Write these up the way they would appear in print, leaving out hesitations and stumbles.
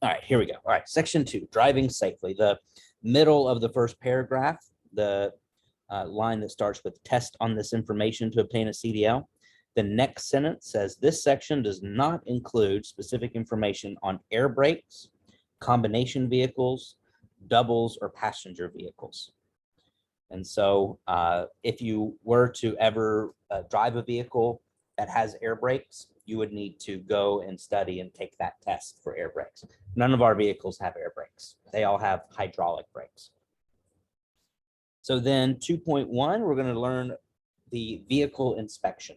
All right, here we go. All right, section 2, driving safely. The middle of the first paragraph, the line that starts with test on this information to obtain a CDL. The next sentence says this section does not include specific information on air brakes, combination vehicles, doubles, or passenger vehicles. And so if you were to ever drive a vehicle that has air brakes, you would need to go and study and take that test for air brakes. None of our vehicles have air brakes. They all have hydraulic brakes. So then 2.1, we're going to learn the vehicle inspection.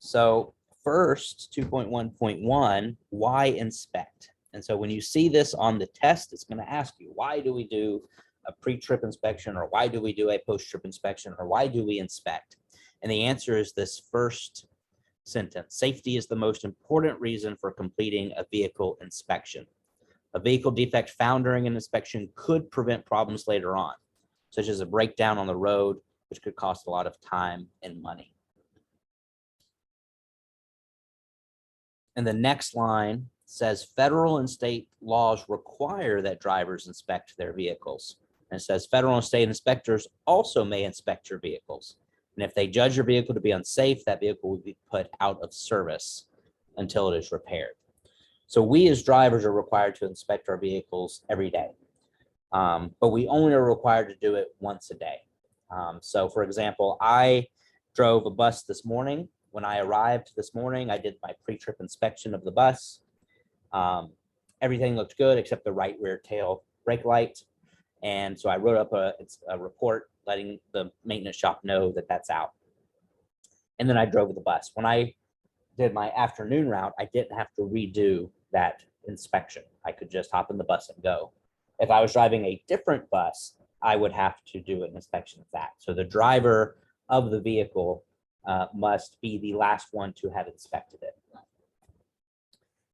So first, 2.1.1, why inspect? And so when you see this on the test, it's going to ask you, why do we do a pre-trip inspection, or why do we do a post-trip inspection, or why do we inspect? And the answer is this first sentence: safety is the most important reason for completing a vehicle inspection. A vehicle defect found during an inspection could prevent problems later on, such as a breakdown on the road, which could cost a lot of time and money. And the next line says federal and state laws require that drivers inspect their vehicles. And it says federal and state inspectors also may inspect your vehicles. And if they judge your vehicle to be unsafe, that vehicle will be put out of service until it is repaired. So we as drivers are required to inspect our vehicles every day. But we only are required to do it once a day. So for example, I drove a bus this morning. When I arrived this morning, I did my pre-trip inspection of the bus. Everything looked good except the right rear tail brake light. And so I wrote up a report letting the maintenance shop know that that's out. And then I drove the bus. When I did my afternoon route, I didn't have to redo that inspection. I could just hop in the bus and go. If I was driving a different bus, I would have to do an inspection of that. So the driver of the vehicle must be the last one to have inspected it.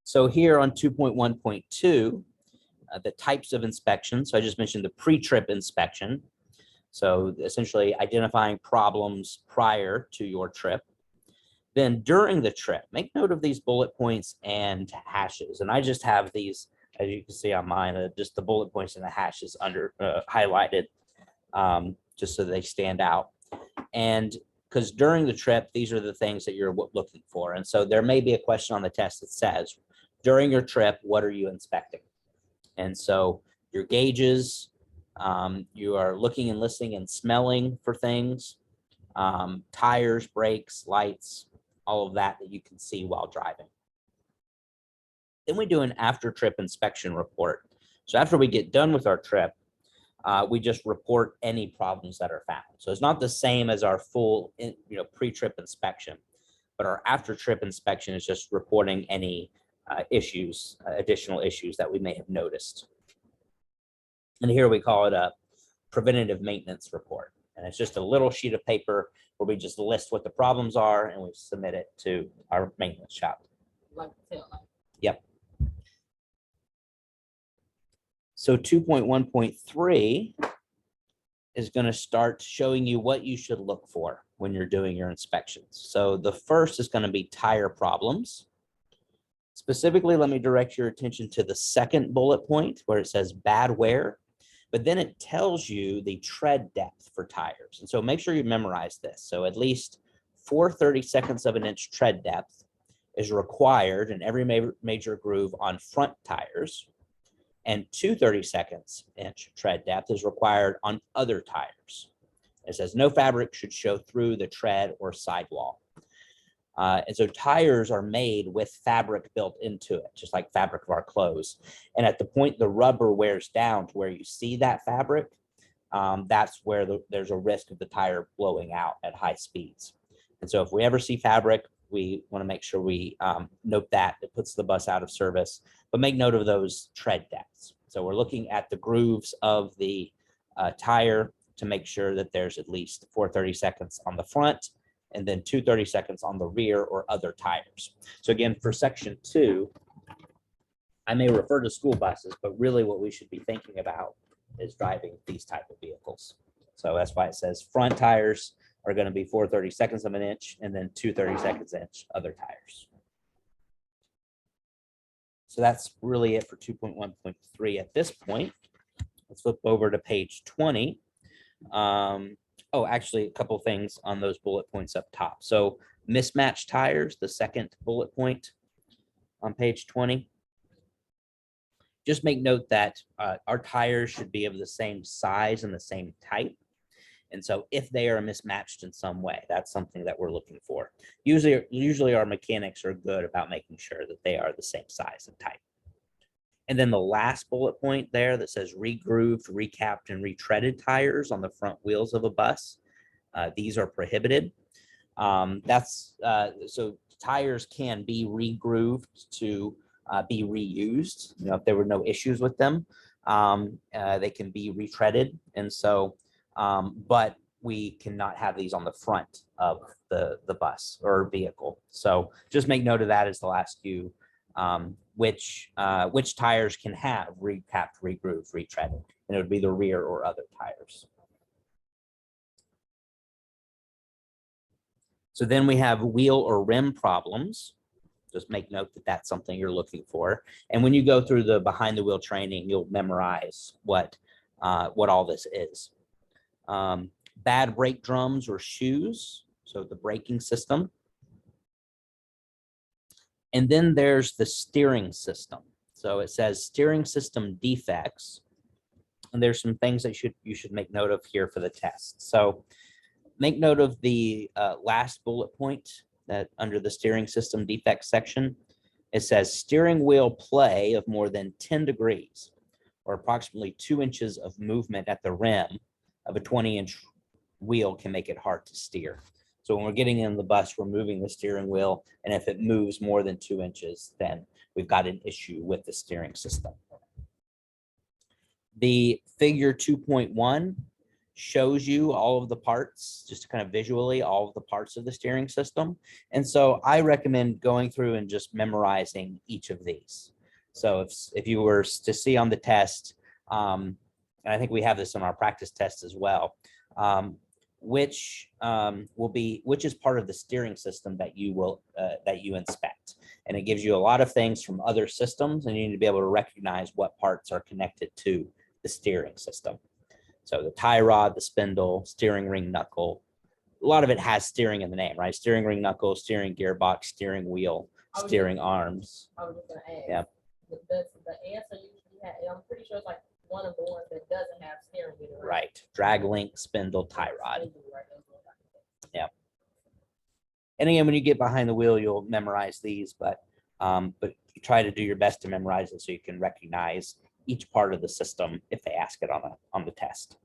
So here on 2.1.2, the types of inspection. So I just mentioned the pre-trip inspection. So essentially identifying problems prior to your trip. Then during the trip, make note of these bullet points and hashes. And I just have these, as you can see on mine, just the bullet points and the hashes under highlighted, just so they stand out. And because during the trip, these are the things that you're looking for. And so there may be a question on the test that says, during your trip, what are you inspecting? And so your gauges, you are looking and listening and smelling for things, tires, brakes, lights, all of that you can see while driving. Then we do an after trip inspection report. So after we get done with our trip, we just report any problems that are found. So it's not the same as our full, pre-trip inspection, but our after trip inspection is just reporting any issues, additional issues that we may have noticed. And here we call it a preventative maintenance report. And it's just a little sheet of paper where we just list what the problems are and we submit it to our maintenance shop. Yep. So 2.1.3 is going to start showing you what you should look for when you're doing your inspections. So the first is going to be tire problems. Specifically, let me direct your attention to the second bullet point where it says bad wear, but then it tells you the tread depth for tires. And so make sure you memorize this. So at least 4/32 of an inch tread depth is required in every major groove on front tires, and 2/32 inch tread depth is required on other tires. It says no fabric should show through the tread or sidewall. And so tires are made with fabric built into it, just like fabric of our clothes. And at the point the rubber wears down to where you see that fabric, that's where there's a risk of the tire blowing out at high speeds. And so if we ever see fabric, we want to make sure we note that. It puts the bus out of service, but make note of those tread depths. So we're looking at the grooves of the tire to make sure that there's at least 4/32 on the front, and then 2/32 on the rear or other tires. So again, for section 2, I may refer to school buses, but really what we should be thinking about is driving these type of vehicles. So that's why it says front tires are going to be 4/32 of an inch, and then 2/32 inch other tires. So that's really it for 2.1.3 at this point. Let's flip over to page 20. Oh, actually, a couple things on those bullet points up top. So mismatched tires, the second bullet point on page 20. Just make note that our tires should be of the same size and the same type. And so if they are mismatched in some way, that's something that we're looking for. Usually our mechanics are good about making sure that they are the same size and type. And then the last bullet point there that says regrooved, recapped, and retreaded tires on the front wheels of a bus. These are prohibited. So tires can be regrooved to be reused. You know, if there were no issues with them, they can be retreaded. And so, but we cannot have these on the front of the bus or vehicle. So just make note of that as they'll ask you which tires can have recapped, regrooved, retreaded, and it would be the rear or other tires. So then we have wheel or rim problems. Just make note that that's something you're looking for. And when you go through the behind the wheel training, you'll memorize what all this is. Bad brake drums or shoes, so the braking system. And then there's the steering system. So it says steering system defects. And there's some things that you should make note of here for the test. So make note of the last bullet point that under the steering system defects section. It says steering wheel play of more than 10 degrees or approximately 2 inches of movement at the rim of a 20-inch wheel can make it hard to steer. So when we're getting in the bus, we're moving the steering wheel, and if it moves more than 2 inches, then we've got an issue with the steering system. The figure 2.1 shows you all of the parts, just kind of visually, all of the parts of the steering system. And so I recommend going through and just memorizing each of these. So if you were to see on the test, and I think we have this in our practice test as well, which is part of the steering system that you inspect. And it gives you a lot of things from other systems, and you need to be able to recognize what parts are connected to the steering system. So the tie rod, the spindle, steering ring knuckle, a lot of it has steering in the name, right? Steering ring knuckle, steering gearbox, steering wheel, steering arms. I was just gonna ask. Yeah. The answer usually I'm pretty sure it's like one of the ones that doesn't have steering wheel. Right. Drag link, spindle, tie rod. Yeah. And again, when you get behind the wheel, you'll memorize these, but you try to do your best to memorize it so you can recognize each part of the system if they ask it on the test.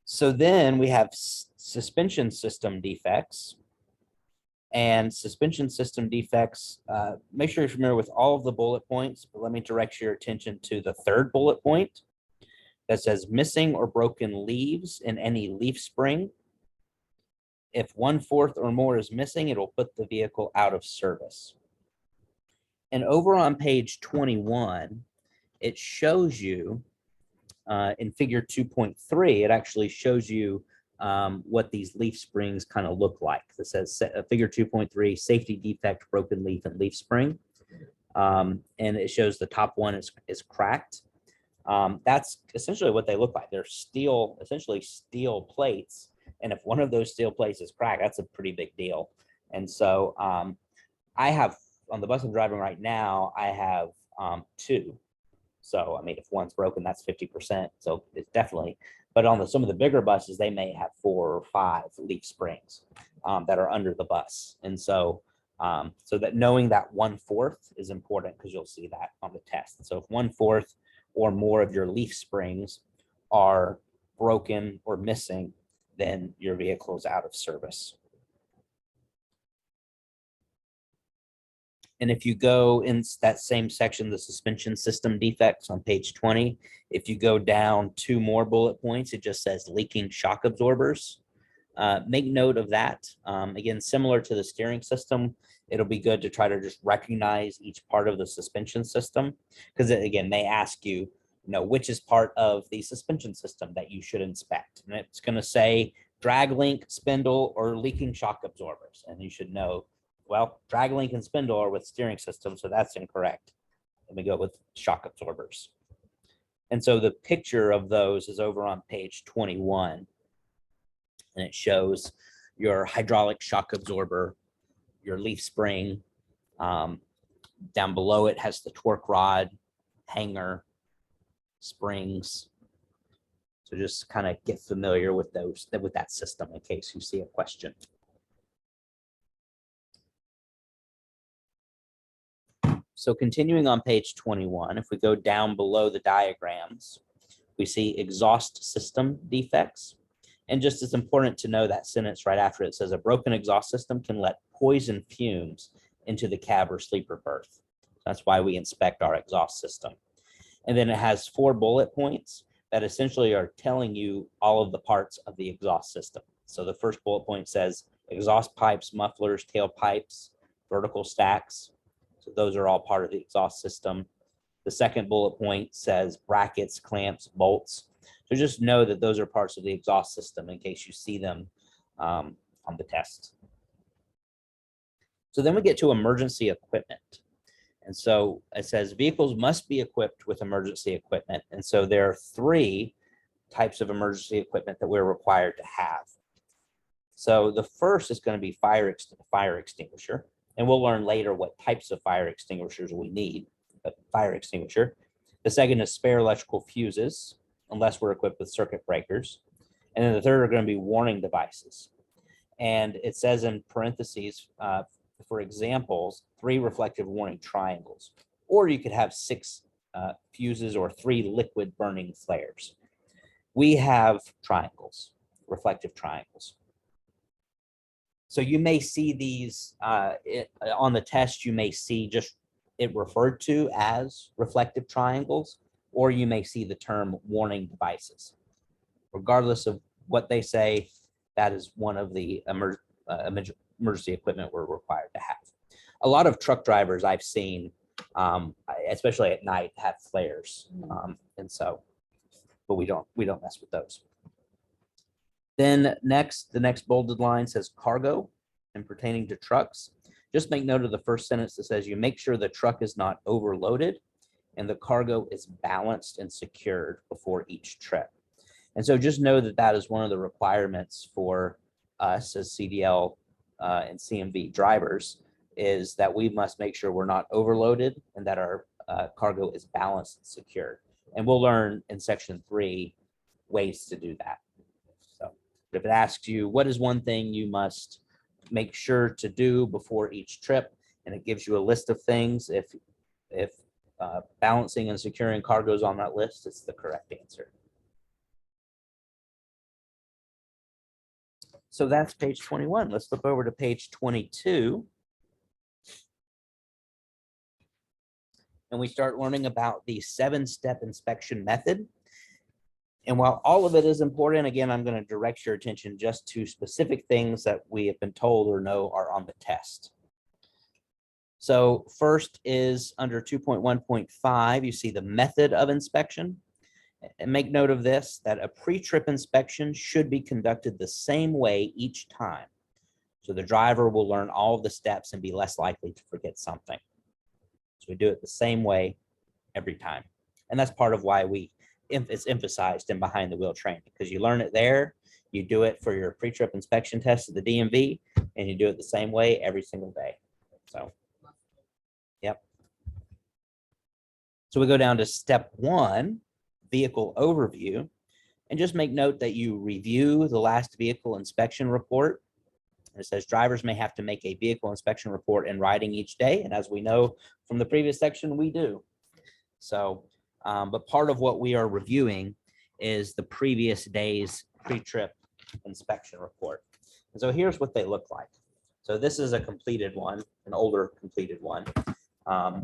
So then we have suspension system defects. And suspension system defects, make sure you're familiar with all of the bullet points, but let me direct your attention to the third bullet point that says missing or broken leaves in any leaf spring. If 1/4 or more is missing, it will put the vehicle out of service. And over on page 21, it shows you in figure 2.3, it actually shows you what these leaf springs kind of look like. It says figure 2.3, safety defect, broken leaf and leaf spring. And it shows the top one is cracked. That's essentially what they look like. They're essentially steel plates. And if one of those steel plates is cracked, that's a pretty big deal. And so I have, on the bus I'm driving right now, I have 2. So, I mean, if one's broken, that's 50%. So it's definitely, but on some of the bigger buses, they may have 4 or 5 leaf springs that are under the bus. And so, so that knowing that 1/4 is important because you'll see that on the test. So if 1/4 or more of your leaf springs are broken or missing, then your vehicle is out of service. And if you go in that same section, the suspension system defects on page 20, if you go down 2 more bullet points, it just says leaking shock absorbers. Make note of that. Again, similar to the steering system, it'll be good to try to just recognize each part of the suspension system, because again, they ask you, which is part of the suspension system that you should inspect. And it's going to say drag link, spindle, or leaking shock absorbers. And you should know Well, drag link and spindle are with steering systems, so that's incorrect. Let me go with shock absorbers. And so the picture of those is over on page 21. And it shows your hydraulic shock absorber, your leaf spring. Down below it has the torque rod, hanger, springs. So just kind of get familiar with those, with that system in case you see a question. So continuing on page 21, if we go down below the diagrams, we see exhaust system defects. And just as important to know that sentence right after it says a broken exhaust system can let poison fumes into the cab or sleeper berth. That's why we inspect our exhaust system. And then it has 4 bullet points that essentially are telling you all of the parts of the exhaust system. So the first bullet point says exhaust pipes, mufflers, tailpipes, vertical stacks. So those are all part of the exhaust system. The second bullet point says brackets, clamps, bolts. So just know that those are parts of the exhaust system in case you see them on the test. So then we get to emergency equipment. And so it says vehicles must be equipped with emergency equipment. And so there are 3 types of emergency equipment that we're required to have. So the first is going to be fire extinguisher. And we'll learn later what types of fire extinguishers we need, but fire extinguisher. The second is spare electrical fuses, unless we're equipped with circuit breakers. And then the third are going to be warning devices. And it says in parentheses, for examples, 3 reflective warning triangles, or you could have 6 fuses or 3 liquid burning flares. We have triangles, reflective triangles. So you may see these on the test, you may see just it referred to as reflective triangles, or you may see the term warning devices. Regardless of what they say, that is one of the emergency equipment we're required to have. A lot of truck drivers I've seen, especially at night, have flares, and so, but we don't mess with those. Then next, the next bolded line says cargo and pertaining to trucks. Just make note of the first sentence that says you make sure the truck is not overloaded and the cargo is balanced and secured before each trip. And so just know that that is one of the requirements for us as CDL and CMV drivers, is that we must make sure we're not overloaded and that our cargo is balanced and secured. And we'll learn in section 3 ways to do that. So if it asks you, what is one thing you must make sure to do before each trip, and it gives you a list of things, if balancing and securing cargo is on that list, it's the correct answer. So that's page 21. Let's flip over to page 22. And we start learning about the 7-step inspection method. And while all of it is important, again, I'm going to direct your attention just to specific things that we have been told or know are on the test. So first is under 2.1.5, you see the method of inspection. And make note of this, that a pre-trip inspection should be conducted the same way each time. So the driver will learn all of the steps and be less likely to forget something. So we do it the same way every time. And that's part of why it's emphasized in behind the wheel training, because you learn it there, you do it for your pre-trip inspection test at the DMV, and you do it the same way every single day. So, yep. So we go down to step 1, vehicle overview, and just make note that you review the last vehicle inspection report. It says drivers may have to make a vehicle inspection report in writing each day. And as we know from the previous section, we do. So, but part of what we are reviewing is the previous day's pre-trip inspection report. And so here's what they look like. So this is a completed one, an older completed one,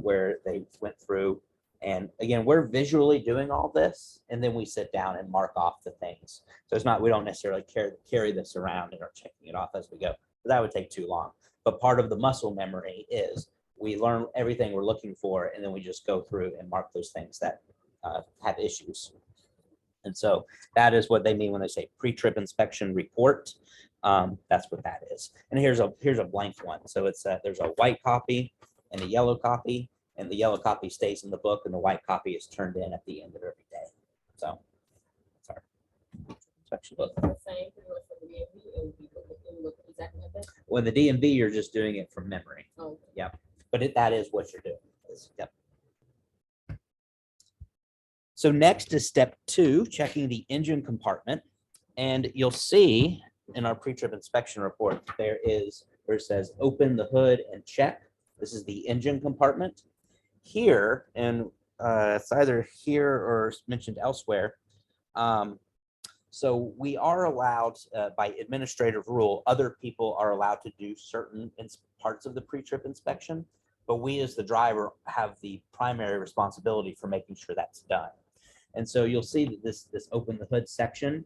where they went through. And again, we're visually doing all this, and then we sit down and mark off the things. So it's not, we don't necessarily carry this around and are checking it off as we go. That would take too long. But part of the muscle memory is we learn everything we're looking for, and then we just go through and mark those things that have issues. And so that is what they mean when they say pre-trip inspection report. That's what that is. And here's a blank one. So it's there's a white copy and a yellow copy, and the yellow copy stays in the book, and the white copy is turned in at the end of every day. So that's our section book. The same pretty much for the DMV, it would look exactly like that. When the DMV, you're just doing it from memory. Oh, Yep. But that is what you're doing. Yep. So next is step 2, checking the engine compartment. And you'll see in our pre-trip inspection report, there is where it says open the hood and check. This is the engine compartment. Here, and it's either here or mentioned elsewhere. So we are allowed by administrative rule, other people are allowed to do certain parts of the pre-trip inspection, but we as the driver have the primary responsibility for making sure that's done. And so you'll see that this open the hood section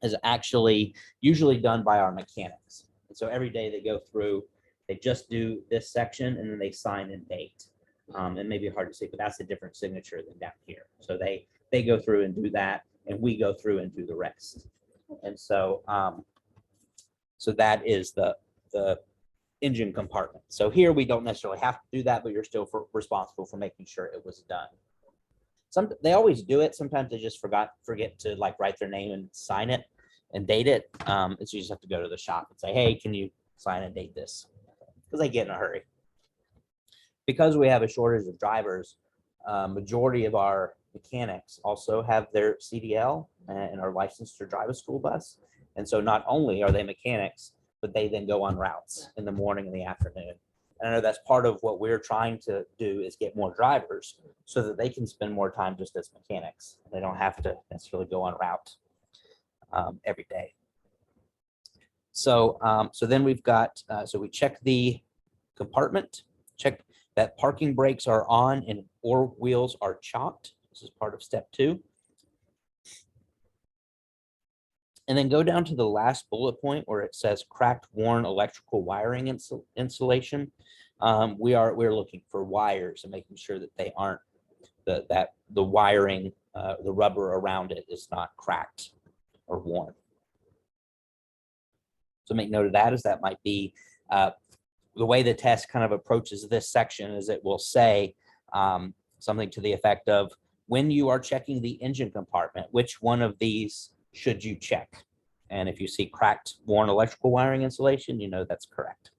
is actually usually done by our mechanics. And so every day they go through, they just do this section and then they sign and date. It may be hard to see, but that's a different signature than down here. So they go through and do that, and we go through and do the rest. And so so that is the engine compartment. So here we don't necessarily have to do that, but you're still responsible for making sure it was done. They always do it. Sometimes they just forget to like write their name and sign it and date it. So you just have to go to the shop and say, hey, can you sign and date this? Because they get in a hurry. Because we have a shortage of drivers, majority of our mechanics also have their CDL and are licensed to drive a school bus. And so not only are they mechanics, but they then go on routes in the morning and the afternoon. And I know that's part of what we're trying to do is get more drivers so that they can spend more time just as mechanics. They don't have to necessarily go on route every day. So, so then we've got, so we check the compartment, check that parking brakes are on and or wheels are chocked. This is part of step 2. And then go down to the last bullet point where it says cracked, worn electrical wiring insulation. We're looking for wires and making sure that they aren't that the wiring, the rubber around it is not cracked or worn. So make note of that, as that might be the way the test kind of approaches this section is it will say something to the effect of, when you are checking the engine compartment, which one of these should you check? And if you see cracked, worn electrical wiring insulation, you know that's correct.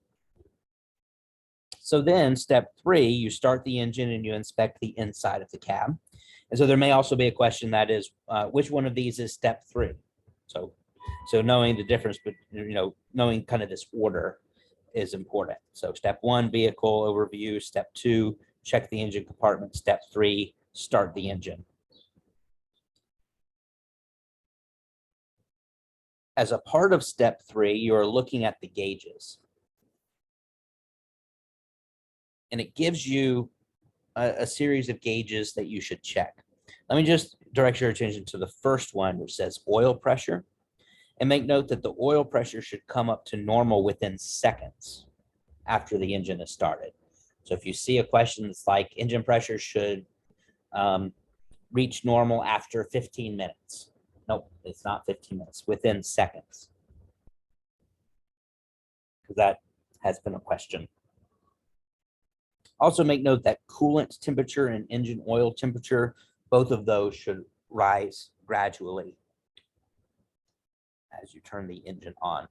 So then step 3, you start the engine and you inspect the inside of the cab. And so there may also be a question that is, which one of these is step 3? So knowing the difference, but knowing kind of this order is important. So step 1, vehicle overview. Step 2, check the engine compartment. Step 3, start the engine. As a part of step 3, you're looking at the gauges. And it gives you a series of gauges that you should check. Let me just direct your attention to the first one, which says oil pressure. And make note that the oil pressure should come up to normal within seconds after the engine is started. So if you see a question that's like engine pressure should reach normal after 15 minutes. Nope, it's not 15 minutes, within seconds. Because that has been a question. Also make note that coolant temperature and engine oil temperature, both of those should rise gradually as you turn the engine on.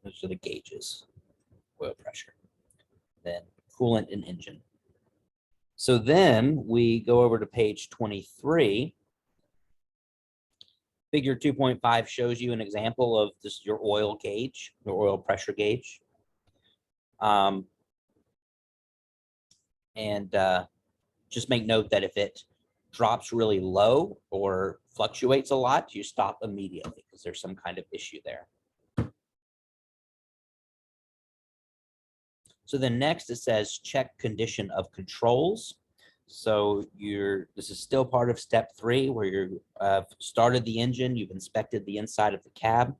Those are the gauges, oil pressure, then coolant and engine. So then we go over to page 23. Figure 2.5 shows you an example of this, your oil gauge, your oil pressure gauge. Just make note that if it drops really low or fluctuates a lot, you stop immediately because there's some kind of issue there. So then next it says check condition of controls. So this is still part of step 3 where you started the engine, you've inspected the inside of the cab,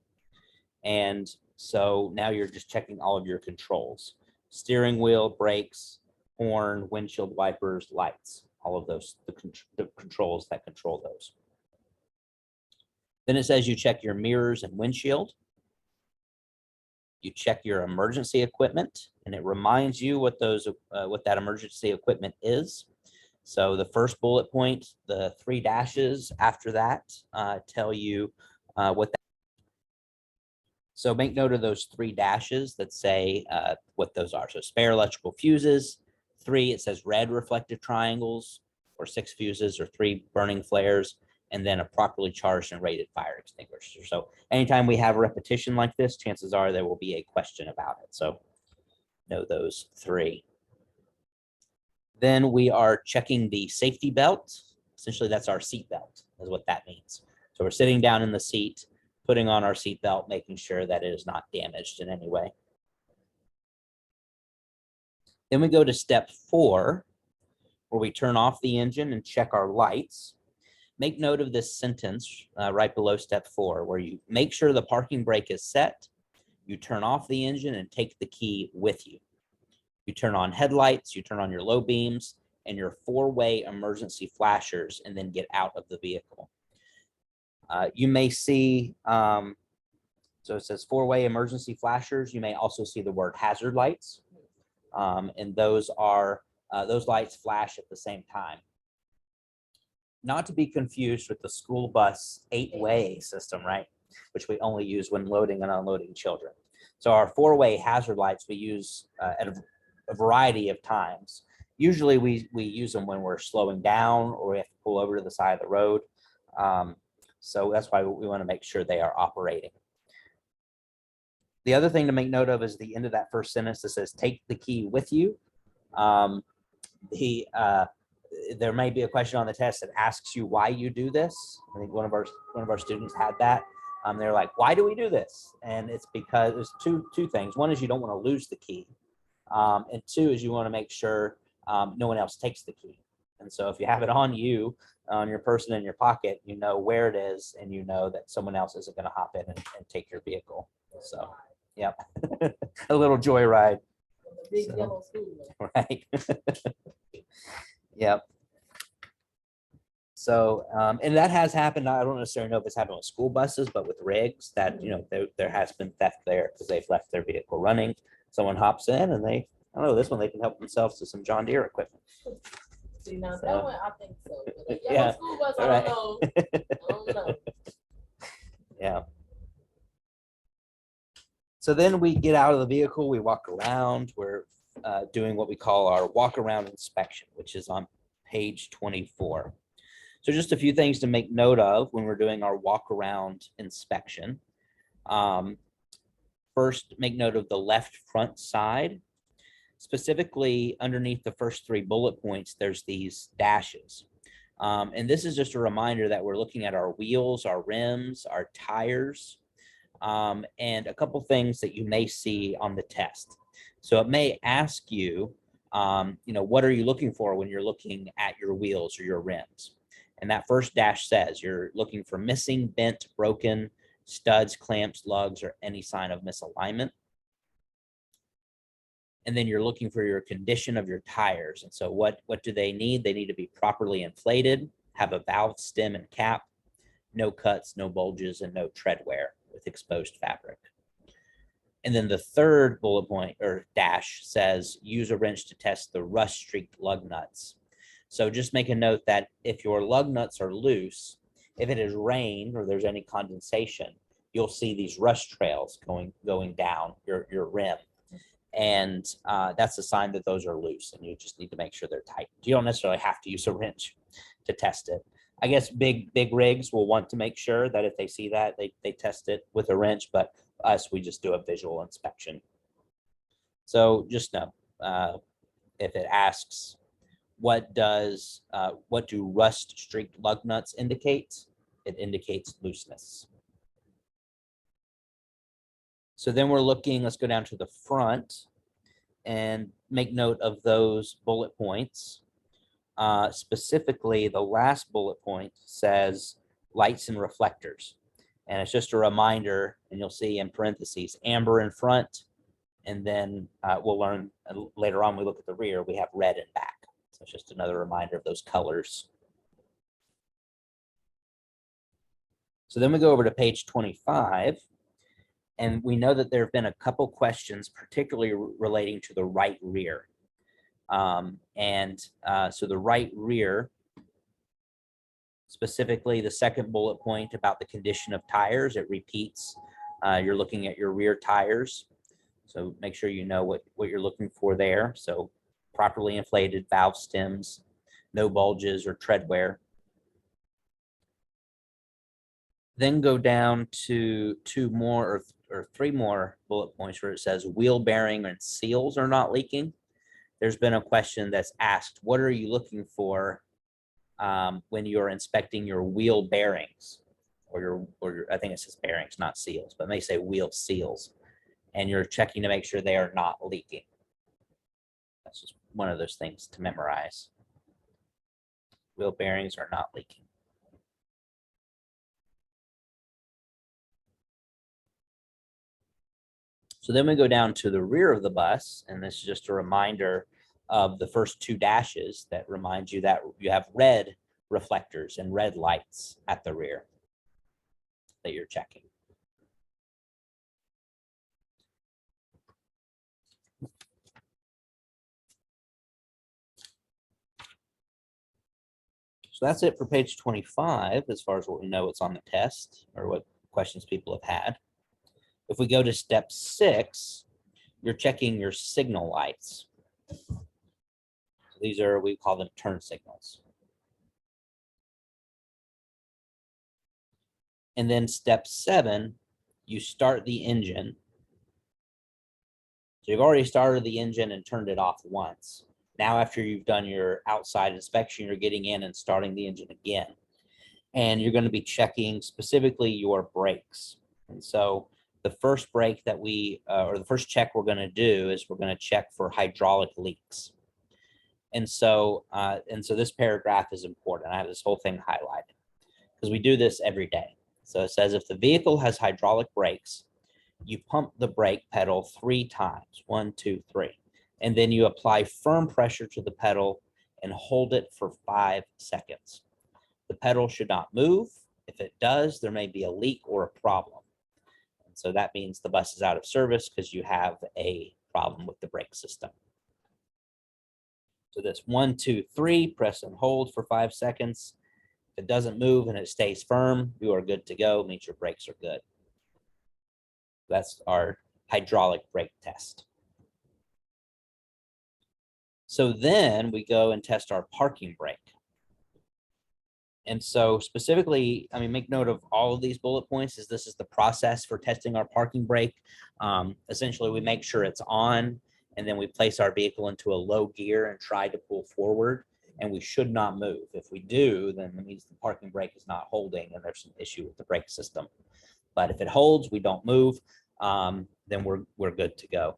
and So now you're just checking all of your controls: steering wheel, brakes, horn, windshield wipers, lights, all of those, the controls that control those. Then it says you check your mirrors and windshield. You check your emergency equipment, and it reminds you what that emergency equipment is. So the first bullet point, the 3 dashes after that tell you what that. So make note of those 3 dashes that say what those are. So spare electrical fuses. 3, it says red reflective triangles, or 6 fuses, or 3 burning flares, and then a properly charged and rated fire extinguisher. So anytime we have a repetition like this, chances are there will be a question about it. So know those 3. Then we are checking the safety belt. Essentially, that's our seat belt, is what that means. So we're sitting down in the seat, putting on our seat belt, making sure that it is not damaged in any way. Then we go to step 4, where we turn off the engine and check our lights. Make note of this sentence right below step 4, where you make sure the parking brake is set, you turn off the engine and take the key with you. You turn on headlights, you turn on your low beams and your 4-way emergency flashers, and then get out of the vehicle. You may see, so it says 4-way emergency flashers. You may also see the word hazard lights. And those lights flash at the same time. Not to be confused with the school bus 8-way system, right? Which we only use when loading and unloading children. So our 4-way hazard lights we use at a variety of times. Usually we use them when we're slowing down or we have to pull over to the side of the road. So that's why we want to make sure they are operating. The other thing to make note of is the end of that first sentence that says take the key with you. There may be a question on the test that asks you why you do this. I think one of our students had that. They're like, why do we do this? And it's because there's two things. One is you don't want to lose the key. And 2 is you want to make sure no one else takes the key. And so if you have it on you, on your person, in your pocket, you know where it is, and you know that someone else isn't going to hop in and take your vehicle. So, yep, a little joyride. Big yellow school. Right. Yep. So, and that has happened. I don't necessarily know if it's happened with school buses, but with rigs that, you know, there has been theft there because they've left their vehicle running. Someone hops in and I don't know, this one, they can help themselves to some John Deere equipment. See, now So, that one, I think so. But the yeah, yellow school bus, I right. don't know. I don't know. Yeah. So then we get out of the vehicle, we walk around, we're doing what we call our walk around inspection, which is on page 24. So just a few things to make note of when we're doing our walk around inspection. First, make note of the left front side. Specifically underneath the first 3 bullet points, there's these dashes. And this is just a reminder that we're looking at our wheels, our rims, our tires, and a couple things that you may see on the test. So it may ask you, you know, what are you looking for when you're looking at your wheels or your rims? And that first dash says you're looking for missing, bent, broken, studs, clamps, lugs, or any sign of misalignment. And then you're looking for your condition of your tires. And so what do they need? They need to be properly inflated, have a valve stem and cap, no cuts, no bulges, and no tread wear with exposed fabric. And then the third bullet point or dash says use a wrench to test the rust streaked lug nuts. So just make a note that if your lug nuts are loose, if it has rained or there's any condensation, you'll see these rust trails going down your rim. And that's a sign that those are loose, and you just need to make sure they're tight. You don't necessarily have to use a wrench to test it. I guess big rigs will want to make sure that if they see that, they test it with a wrench, but us, we just do a visual inspection. So just know, if it asks, what do rust streaked lug nuts indicate? It indicates looseness. So then we're looking, let's go down to the front and make note of those bullet points. Specifically, the last bullet point says lights and reflectors. And it's just a reminder, and you'll see in parentheses, amber in front, and then we'll learn later on, we look at the rear, we have red in back. So it's just another reminder of those colors. So then we go over to page 25, and we know that there have been a couple questions, particularly relating to the right rear. So the right rear, specifically the second bullet point about the condition of tires, it repeats. You're looking at your rear tires. So make sure you know what you're looking for there. So properly inflated valve stems, no bulges or tread wear. Then go down to two more or three more bullet points where it says wheel bearing and seals are not leaking. There's been a question that's asked, what are you looking for when you're inspecting your wheel bearings or your, I think it says bearings, not seals, but it may say wheel seals, and you're checking to make sure they are not leaking. That's just one of those things to memorize. Wheel bearings are not leaking. So then we go down to the rear of the bus, and this is just a reminder of the first two dashes that remind you that you have red reflectors and red lights at the rear that you're checking. So that's it for page 25 as far as what we know what's on the test or what questions people have had. If we go to step 6, you're checking your signal lights. So these are, we call them turn signals. And then step 7, you start the engine. So you've already started the engine and turned it off once. Now, after you've done your outside inspection, you're getting in and starting the engine again. And you're going to be checking specifically your brakes. And so the first brake that or the first check we're going to do is we're going to check for hydraulic leaks. And so this paragraph is important. I have this whole thing highlighted because we do this every day. So it says if the vehicle has hydraulic brakes, you pump the brake pedal 3 times, 1, 2, 3, and then you apply firm pressure to the pedal and hold it for 5 seconds. The pedal should not move. If it does, there may be a leak or a problem. And so that means the bus is out of service because you have a problem with the brake system. So this 1, 2, 3, press and hold for 5 seconds. If it doesn't move and it stays firm, you are good to go. It means your brakes are good. That's our hydraulic brake test. So then we go and test our parking brake. And so specifically, I mean, make note of all of these bullet points as this is the process for testing our parking brake. Essentially, we make sure it's on, and then we place our vehicle into a low gear and try to pull forward, and we should not move. If we do, then it means the parking brake is not holding and there's an issue with the brake system. But if it holds, we don't move, then we're good to go.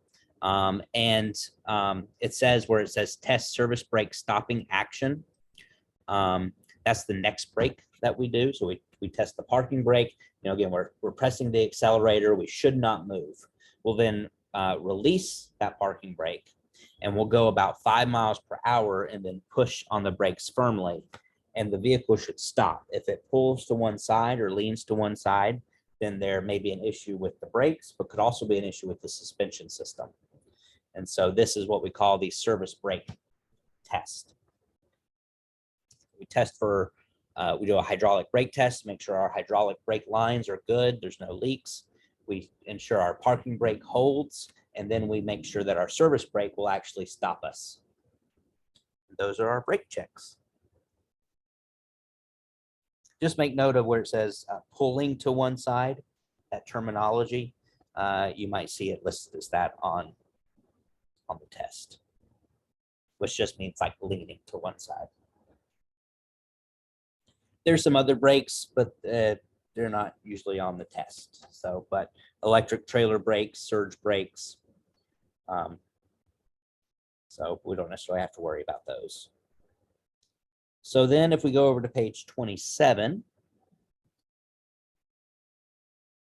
It says where it says test service brake stopping action. That's the next brake that we do. So we test the parking brake. You know, again, we're pressing the accelerator. We should not move. We'll then release that parking brake, and we'll go about 5 miles per hour and then push on the brakes firmly, and the vehicle should stop. If it pulls to one side or leans to one side, then there may be an issue with the brakes, but could also be an issue with the suspension system. And so this is what we call the service brake test. We test for, we do a hydraulic brake test, make sure our hydraulic brake lines are good, there's no leaks. We ensure our parking brake holds, and then we make sure that our service brake will actually stop us. Those are our brake checks. Just make note of where it says pulling to one side, that terminology. You might see it listed as that on the test, which just means like leaning to one side. There's some other brakes, but they're not usually on the test. So, but electric trailer brakes, surge brakes. So we don't necessarily have to worry about those. So then if we go over to page 27,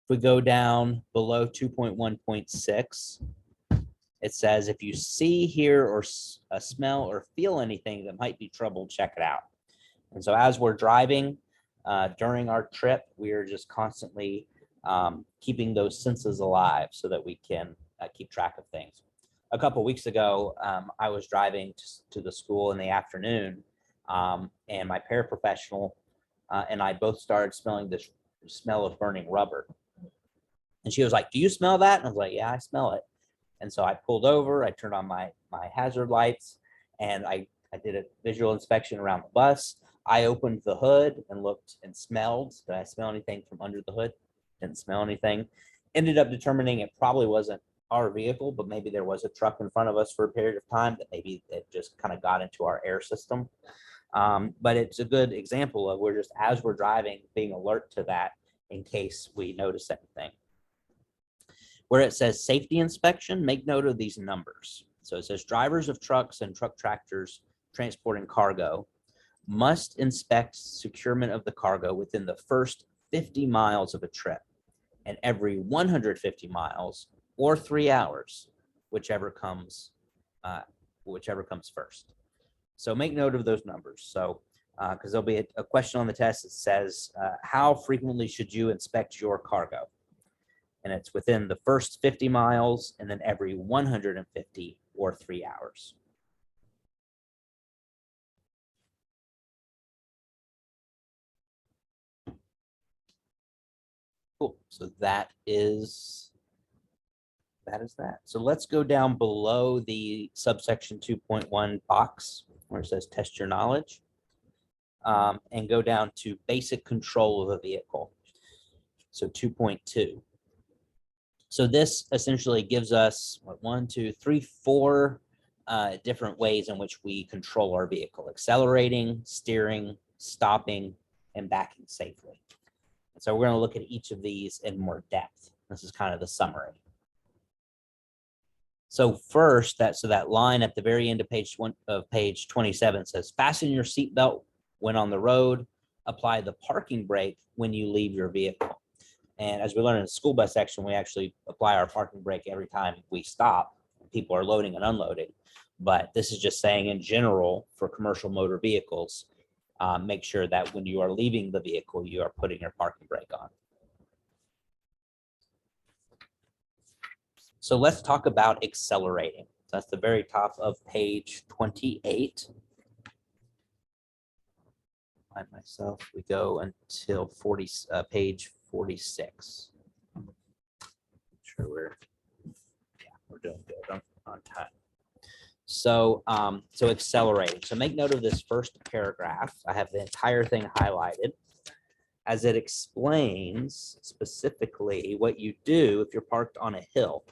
If we go down below 2.1.6, it says if you see, hear, or smell or feel anything that might be trouble, check it out. And so as we're driving during our trip, we are just constantly keeping those senses alive so that we can keep track of things. A couple of weeks ago, I was driving to the school in the afternoon, and my paraprofessional and I both started smelling this smell of burning rubber. And she was like, "Do you smell that?" And I was like, "Yeah, I smell it." And so I pulled over, I turned on my hazard lights, and I did a visual inspection around the bus. I opened the hood and looked and smelled. Did I smell anything from under the hood? Didn't smell anything. Ended up determining it probably wasn't our vehicle, but maybe there was a truck in front of us for a period of time that maybe it just kind of got into our air system. But it's a good example of we're just, as we're driving, being alert to that in case we notice anything. Where it says safety inspection, make note of these numbers. So it says drivers of trucks and truck tractors transporting cargo must inspect securement of the cargo within the first 50 miles of a trip and every 150 miles or 3 hours, whichever comes first. So make note of those numbers. So because there'll be a question on the test that says, how frequently should you inspect your cargo? And it's within the first 50 miles and then every 150 or 3 hours. Cool. So that is that. So let's go down below the subsection 2.1 box where it says test your knowledge, and go down to basic control of a vehicle. So 2.2. So this essentially gives us four different ways in which we control our vehicle: accelerating, steering, stopping, and backing safely. And so we're going to look at each of these in more depth. This is kind of the summary. So first, that line at the very end of page 27 says, fasten your seatbelt when on the road, apply the parking brake when you leave your vehicle. And as we learned in the school bus section, we actually apply our parking brake every time we stop. People are loading and unloading. But this is just saying in general for commercial motor vehicles, make sure that when you are leaving the vehicle, you are putting your parking brake on. So let's talk about accelerating. That's the very top of page 28. Find myself, we go until page 46. Sure, we're doing good on time. So accelerating. So make note of this first paragraph. I have the entire thing highlighted as it explains specifically what you do if you're parked on a hill.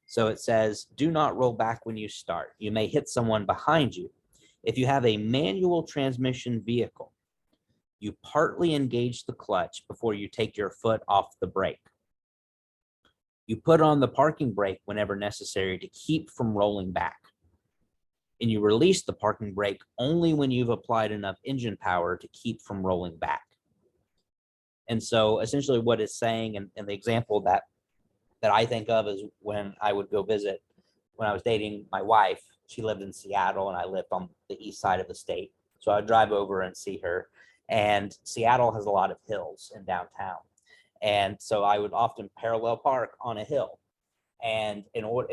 So it says, do not roll back when you start. You may hit someone behind you. If you have a manual transmission vehicle, you partly engage the clutch before you take your foot off the brake. You put on the parking brake whenever necessary to keep from rolling back. And you release the parking brake only when you've applied enough engine power to keep from rolling back. And so essentially what it's saying, and the example that I think of is when I would go visit, when I was dating my wife. She lived in Seattle and I lived on the east side of the state. So I would drive over and see her. And Seattle has a lot of hills in downtown. And so I would often parallel park on a hill. And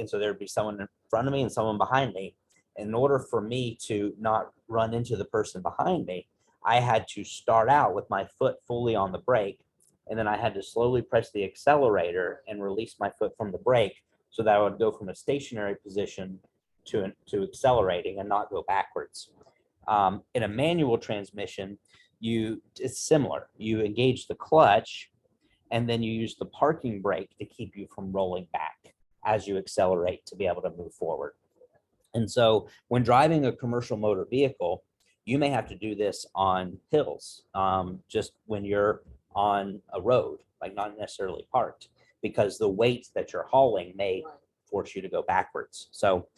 so there'd be someone in front of me and someone behind me. In order for me to not run into the person behind me, I had to start out with my foot fully on the brake. And then I had to slowly press the accelerator and release my foot from the brake so that I would go from a stationary position to accelerating and not go backwards. In a manual transmission, it's similar. You engage the clutch and then you use the parking brake to keep you from rolling back as you accelerate to be able to move forward. And so when driving a commercial motor vehicle, you may have to do this on hills, just when you're on a road, like not necessarily parked, because the weight that you're hauling may force you to go backwards. So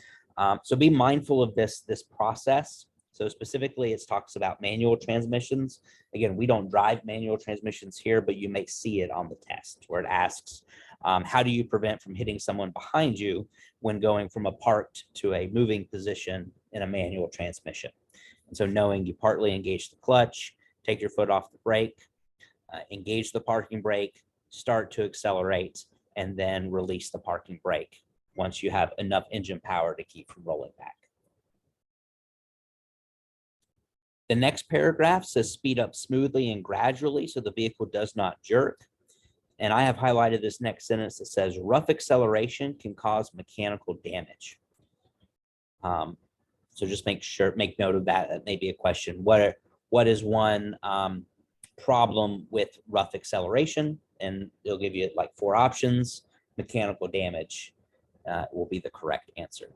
be mindful of this process So specifically, it talks about manual transmissions. Again, we don't drive manual transmissions here, but you may see it on the test where it asks, how do you prevent from hitting someone behind you when going from a parked to a moving position in a manual transmission? And so knowing you partly engage the clutch, take your foot off the brake, engage the parking brake, start to accelerate, and then release the parking brake once you have enough engine power to keep from rolling back. The next paragraph says speed up smoothly and gradually so the vehicle does not jerk. And I have highlighted this next sentence that says rough acceleration can cause mechanical damage. So just make note of that. That may be a question. What is one problem with rough acceleration? And it'll give you like 4 options. Mechanical damage will be the correct answer.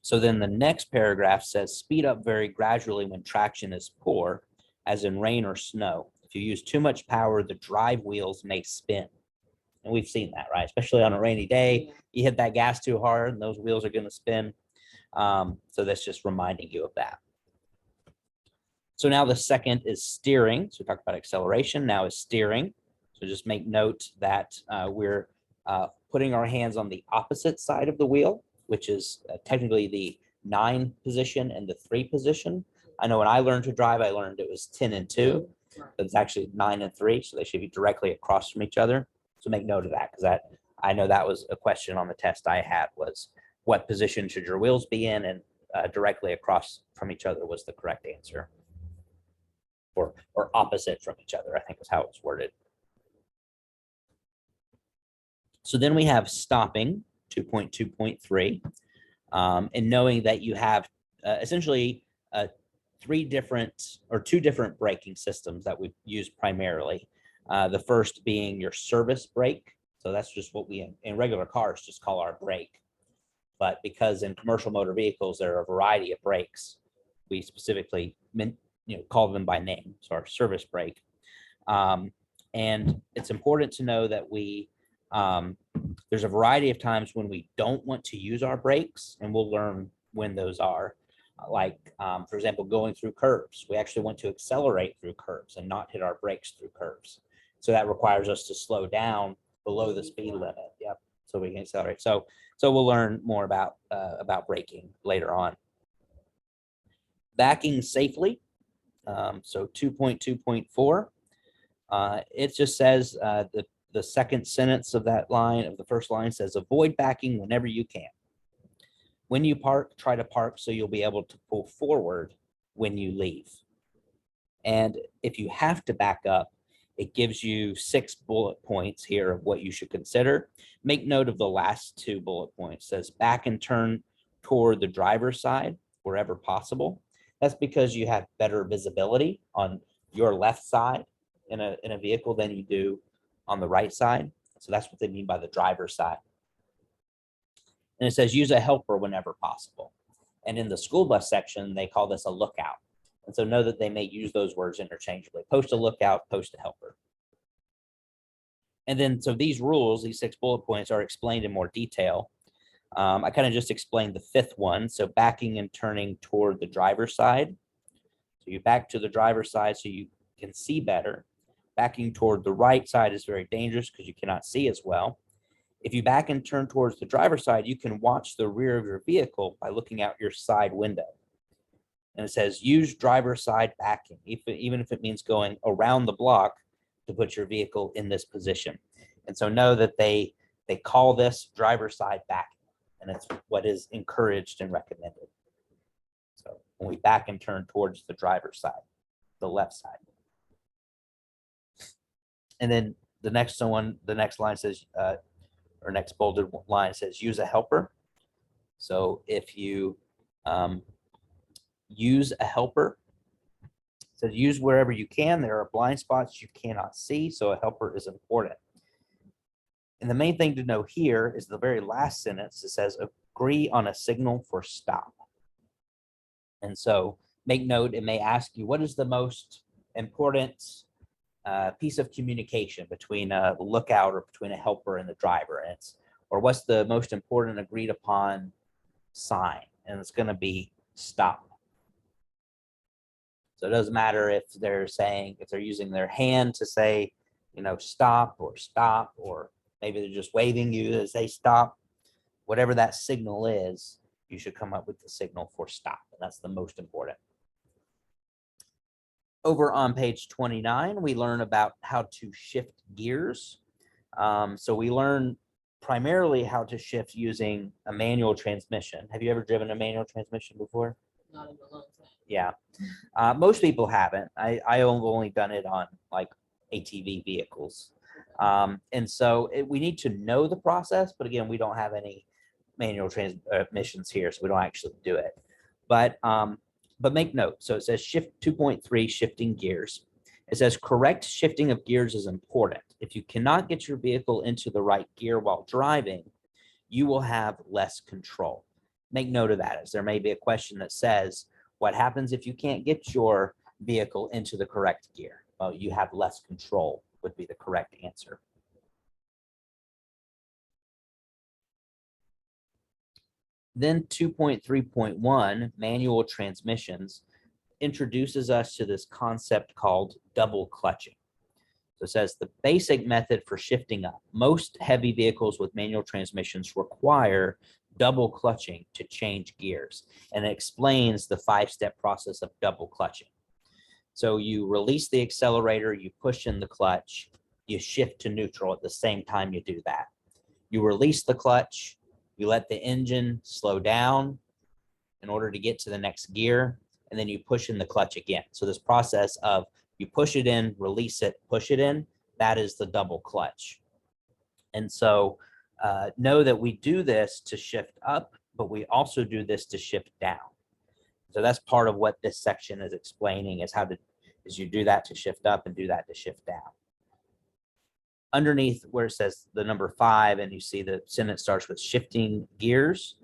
So then the next paragraph says speed up very gradually when traction is poor, as in rain or snow. If you use too much power, the drive wheels may spin. And we've seen that, right? Especially on a rainy day, you hit that gas too hard and those wheels are going to spin. So that's just reminding you of that. So now the second is steering. So we talked about acceleration, now is steering. So just make note that we're putting our hands on the opposite side of the wheel, which is technically the 9 position and the 3 position. I know when I learned to drive, I learned it was 10 and 2, but it's actually 9 and 3. So they should be directly across from each other. So make note of that, because I know that was a question on the test I had, was what position should your wheels be in, and directly across from each other was the correct answer. Or opposite from each other, I think is how it was worded. So then we have stopping, 2.2.3, and knowing that you have essentially 2 different braking systems that we use primarily. The first being your service brake. So that's just what we in regular cars just call our brake. But because in commercial motor vehicles, there are a variety of brakes, we specifically call them by name. So our service brake. And it's important to know that there's a variety of times when we don't want to use our brakes, and we'll learn when those are. Like, for example, going through curves. We actually want to accelerate through curves and not hit our brakes through curves. So that requires us to slow down below the speed limit. Yep. So we can accelerate. So we'll learn more about braking later on. Backing safely. So 2.2.4. It just says the second sentence of that line, of the first line, says avoid backing whenever you can. When you park, try to park so you'll be able to pull forward when you leave. And if you have to back up, it gives you 6 bullet points here of what you should consider. Make note of the last 2 bullet points. It says back and turn toward the driver's side wherever possible. That's because you have better visibility on your left side in a vehicle than you do on the right side. So that's what they mean by the driver's side. And it says use a helper whenever possible. And in the school bus section, they call this a lookout. And so know that they may use those words interchangeably. Post a lookout, post a helper. And then, so these rules, these 6 bullet points are explained in more detail. I kind of just explained the 5th one. So backing and turning toward the driver's side. So you back to the driver's side so you can see better. Backing toward the right side is very dangerous because you cannot see as well. If you back and turn towards the driver's side, you can watch the rear of your vehicle by looking out your side window. And it says use driver's side backing, even if it means going around the block to put your vehicle in this position. And so know that they call this driver's side backing, and it's what is encouraged and recommended. So when we back and turn towards the driver's side, the left side. And then the next line says, or next bolded line says use a helper. So if you use a helper, it says use wherever you can. There are blind spots you cannot see, so a helper is important. And the main thing to know here is the very last sentence. It says agree on a signal for stop. And so make note, it may ask you, what is the most important piece of communication between a lookout or between a helper and the driver? And it's or what's the most important agreed upon sign? And it's going to be stop. So it doesn't matter if they're using their hand to say, stop, or maybe they're just waving you to say stop. Whatever that signal is, you should come up with the signal for stop. And that's the most important. Over on page 29, we learn about how to shift gears. So we learn primarily how to shift using a manual transmission. Have you ever driven a manual transmission before? Not in a long time. Yeah. Most people haven't. I've only done it on like ATV vehicles. And so we need to know the process, but again, we don't have any manual transmissions here, so we don't actually do it. But make note. So it says shift 2.3, shifting gears. It says correct shifting of gears is important. If you cannot get your vehicle into the right gear while driving, you will have less control. Make note of that, as there may be a question that says, what happens if you can't get your vehicle into the correct gear? Well, you have less control would be the correct answer. Then 2.3.1, manual transmissions, introduces us to this concept called double clutching. So it says the basic method for shifting up. Most heavy vehicles with manual transmissions require double clutching to change gears, and it explains the 5-step process of double clutching. So you release the accelerator, you push in the clutch, you shift to neutral at the same time you do that. You release the clutch, you let the engine slow down in order to get to the next gear, and then you push in the clutch again. So this process of you push it in, release it, push it in, that is the double clutch. And so know that we do this to shift up, but we also do this to shift down. So that's part of what this section is explaining, is you do that to shift up and do that to shift down. Underneath where it says the number 5, and you see the sentence starts with shifting gears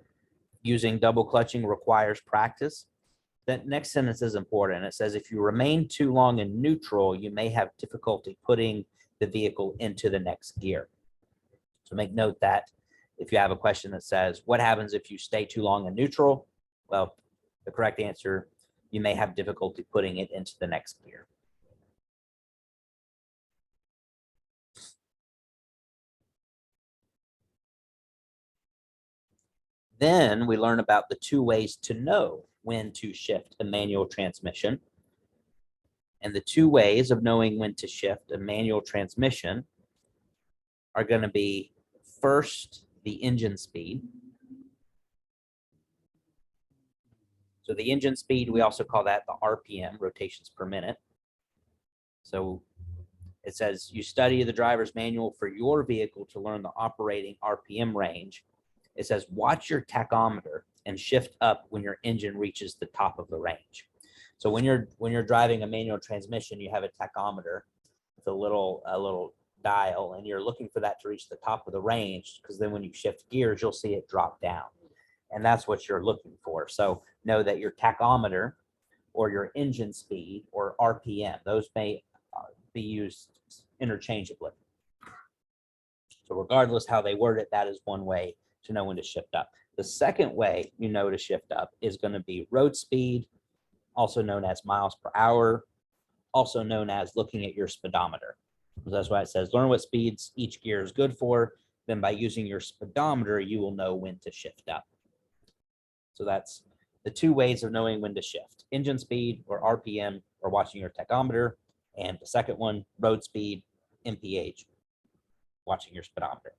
using double clutching requires practice. That next sentence is important. It says, if you remain too long in neutral, you may have difficulty putting the vehicle into the next gear. So make note that if you have a question that says, what happens if you stay too long in neutral? Well, the correct answer, you may have difficulty putting it into the next gear. Then we learn about the 2 ways to know when to shift a manual transmission. And the 2 ways of knowing when to shift a manual transmission are going to be, first, the engine speed. So the engine speed, we also call that the RPM, rotations per minute. So it says you study the driver's manual for your vehicle to learn the operating RPM range. It says watch your tachometer and shift up when your engine reaches the top of the range. So when you're driving a manual transmission, you have a tachometer with a little dial, and you're looking for that to reach the top of the range, because then when you shift gears, you'll see it drop down. And that's what you're looking for. So know that your tachometer or your engine speed or RPM, those may be used interchangeably. So regardless how they word it, that is one way to know when to shift up. The second way you know to shift up is going to be road speed, also known as miles per hour, also known as looking at your speedometer. So that's why it says learn what speeds each gear is good for. Then by using your speedometer, you will know when to shift up. So that's the 2 ways of knowing when to shift: engine speed or RPM, or watching your tachometer. And the second one, road speed, MPH, watching your speedometer.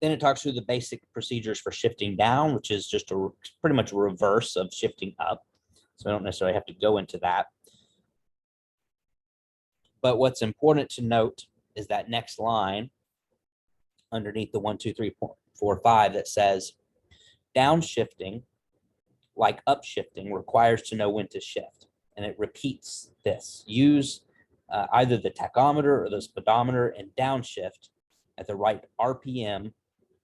Then it talks through the basic procedures for shifting down, which is just pretty much a reverse of shifting up. So I don't necessarily have to go into that. But what's important to note is that next line underneath the 1, 2, 3, 4, 5 that says downshifting, like upshifting, requires to know when to shift. And it repeats this. Use either the tachometer or the speedometer and downshift at the right RPM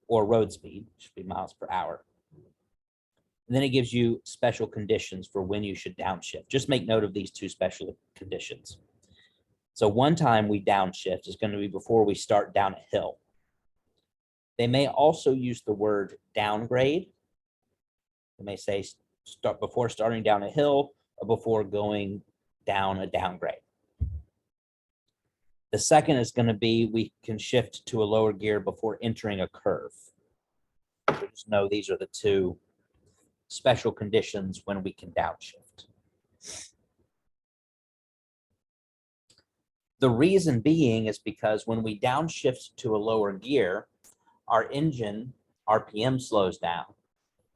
or road speed, should be miles per hour. And then it gives you special conditions for when you should downshift. Just make note of these 2 special conditions. So one time we downshift is going to be before we start down a hill. They may also use the word downgrade. They may say start before starting down a hill or before going down a downgrade. The second is going to be we can shift to a lower gear before entering a curve. So just know these are the two special conditions when we can downshift. The reason being is because when we downshift to a lower gear, our engine RPM slows down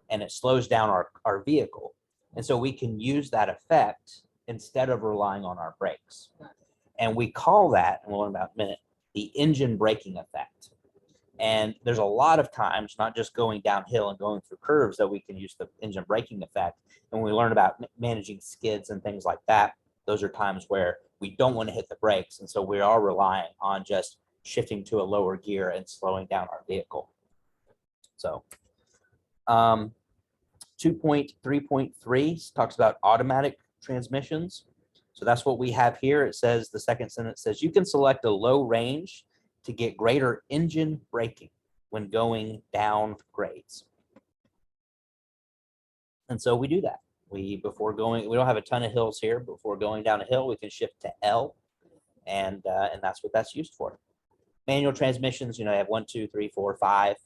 and it slows down our vehicle. And so we can use that effect instead of relying on our brakes. And we call that, and we'll learn about in a minute, the engine braking effect. And there's a lot of times, not just going downhill and going through curves, that we can use the engine braking effect. And when we learn about managing skids and things like that, those are times where we don't want to hit the brakes. And so we are relying on just shifting to a lower gear and slowing down our vehicle. So 2.3.3 talks about automatic transmissions. So that's what we have here. It says, the second sentence says, you can select a low range to get greater engine braking when going down grades. And so we do that. We don't have a ton of hills here. Before going down a hill, we can shift to L, and that's what that's used for. Manual transmissions, they have 1, 2, 3, 4, 5.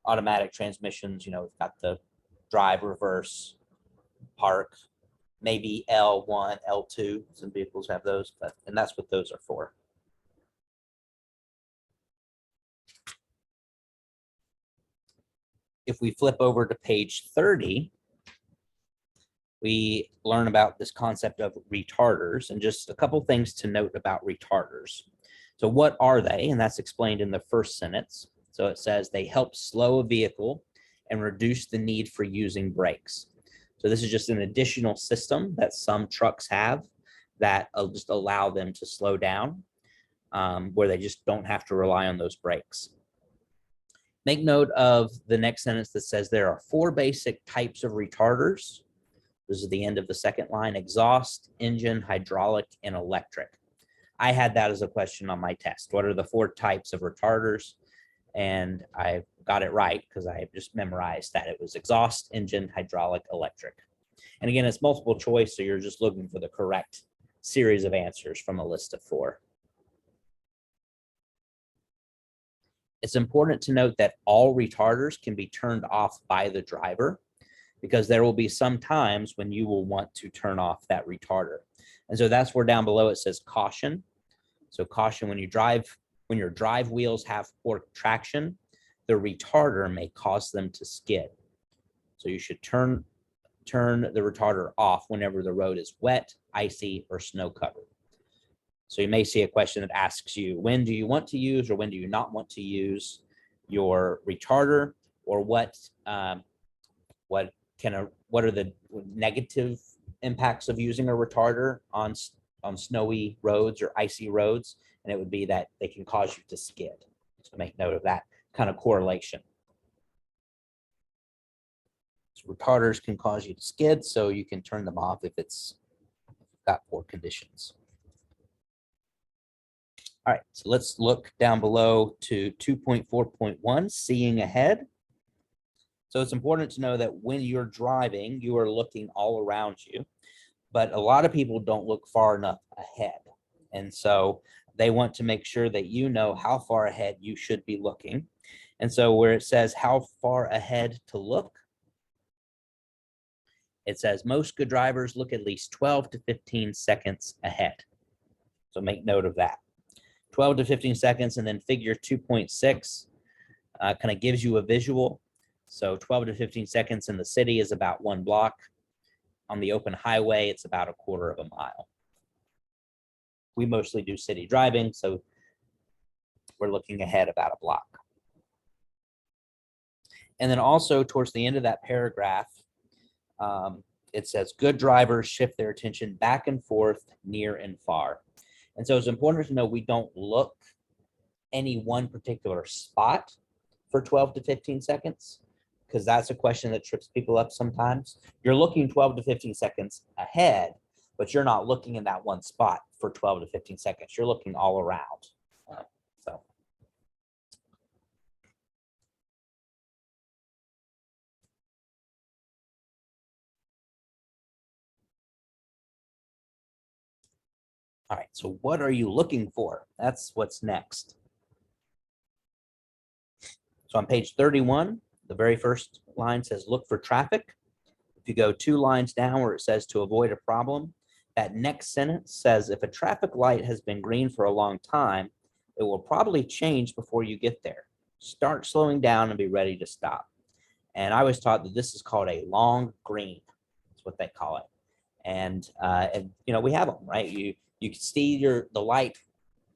Automatic transmissions, we've got the drive, reverse, park, maybe L1, L2. Some vehicles have those, and that's what those are for. If we flip over to page 30, we learn about this concept of retarders, and just a couple things to note about retarders. So what are they? And that's explained in the first sentence. So it says they help slow a vehicle and reduce the need for using brakes. So this is just an additional system that some trucks have that just allow them to slow down, where they just don't have to rely on those brakes. Make note of the next sentence that says there are 4 basic types of retarders. This is the end of the second line: exhaust, engine, hydraulic, and electric. I had that as a question on my test. What are the 4 types of retarders? And I got it right because I just memorized that it was exhaust, engine, hydraulic, electric. And again, it's multiple choice, so you're just looking for the correct series of answers from a list of 4. It's important to note that all retarders can be turned off by the driver, because there will be some times when you will want to turn off that retarder. And so that's where down below it says caution. So caution: when your drive wheels have poor traction, the retarder may cause them to skid. So you should turn the retarder off whenever the road is wet, icy, or snow covered. So you may see a question that asks you, when do you want to use or when do you not want to use your retarder, or what are the negative impacts of using a retarder on snowy roads or icy roads? And it would be that they can cause you to skid. So make note of that kind of correlation. So retarders can cause you to skid, so you can turn them off if it's got poor conditions. All right, so let's look down below to 2.4.1, seeing ahead. So it's important to know that when you're driving, you are looking all around you, but a lot of people don't look far enough ahead. And so they want to make sure that you know how far ahead you should be looking. And so where it says how far ahead to look, it says most good drivers look at least 12 to 15 seconds ahead. So make note of that. 12 to 15 seconds, and then figure 2.6 kind of gives you a visual. So 12 to 15 seconds in the city is about 1 block. On the open highway, it's about 1/4 of a mile. We mostly do city driving, so we're looking ahead about 1 block. And then also towards the end of that paragraph, it says good drivers shift their attention back and forth, near and far. And so it's important to know we don't look any one particular spot for 12 to 15 seconds, because that's a question that trips people up sometimes. You're looking 12 to 15 seconds ahead, but you're not looking in that one spot for 12 to 15 seconds. You're looking all around. So All right, so what are you looking for? That's what's next. So on page 31, the very first line says, look for traffic. If you go 2 lines down where it says to avoid a problem, that next sentence says, if a traffic light has been green for a long time, it will probably change before you get there. Start slowing down and be ready to stop. And I was taught that this is called a long green. That's what they call it. And you know, we have them, right? You can see the light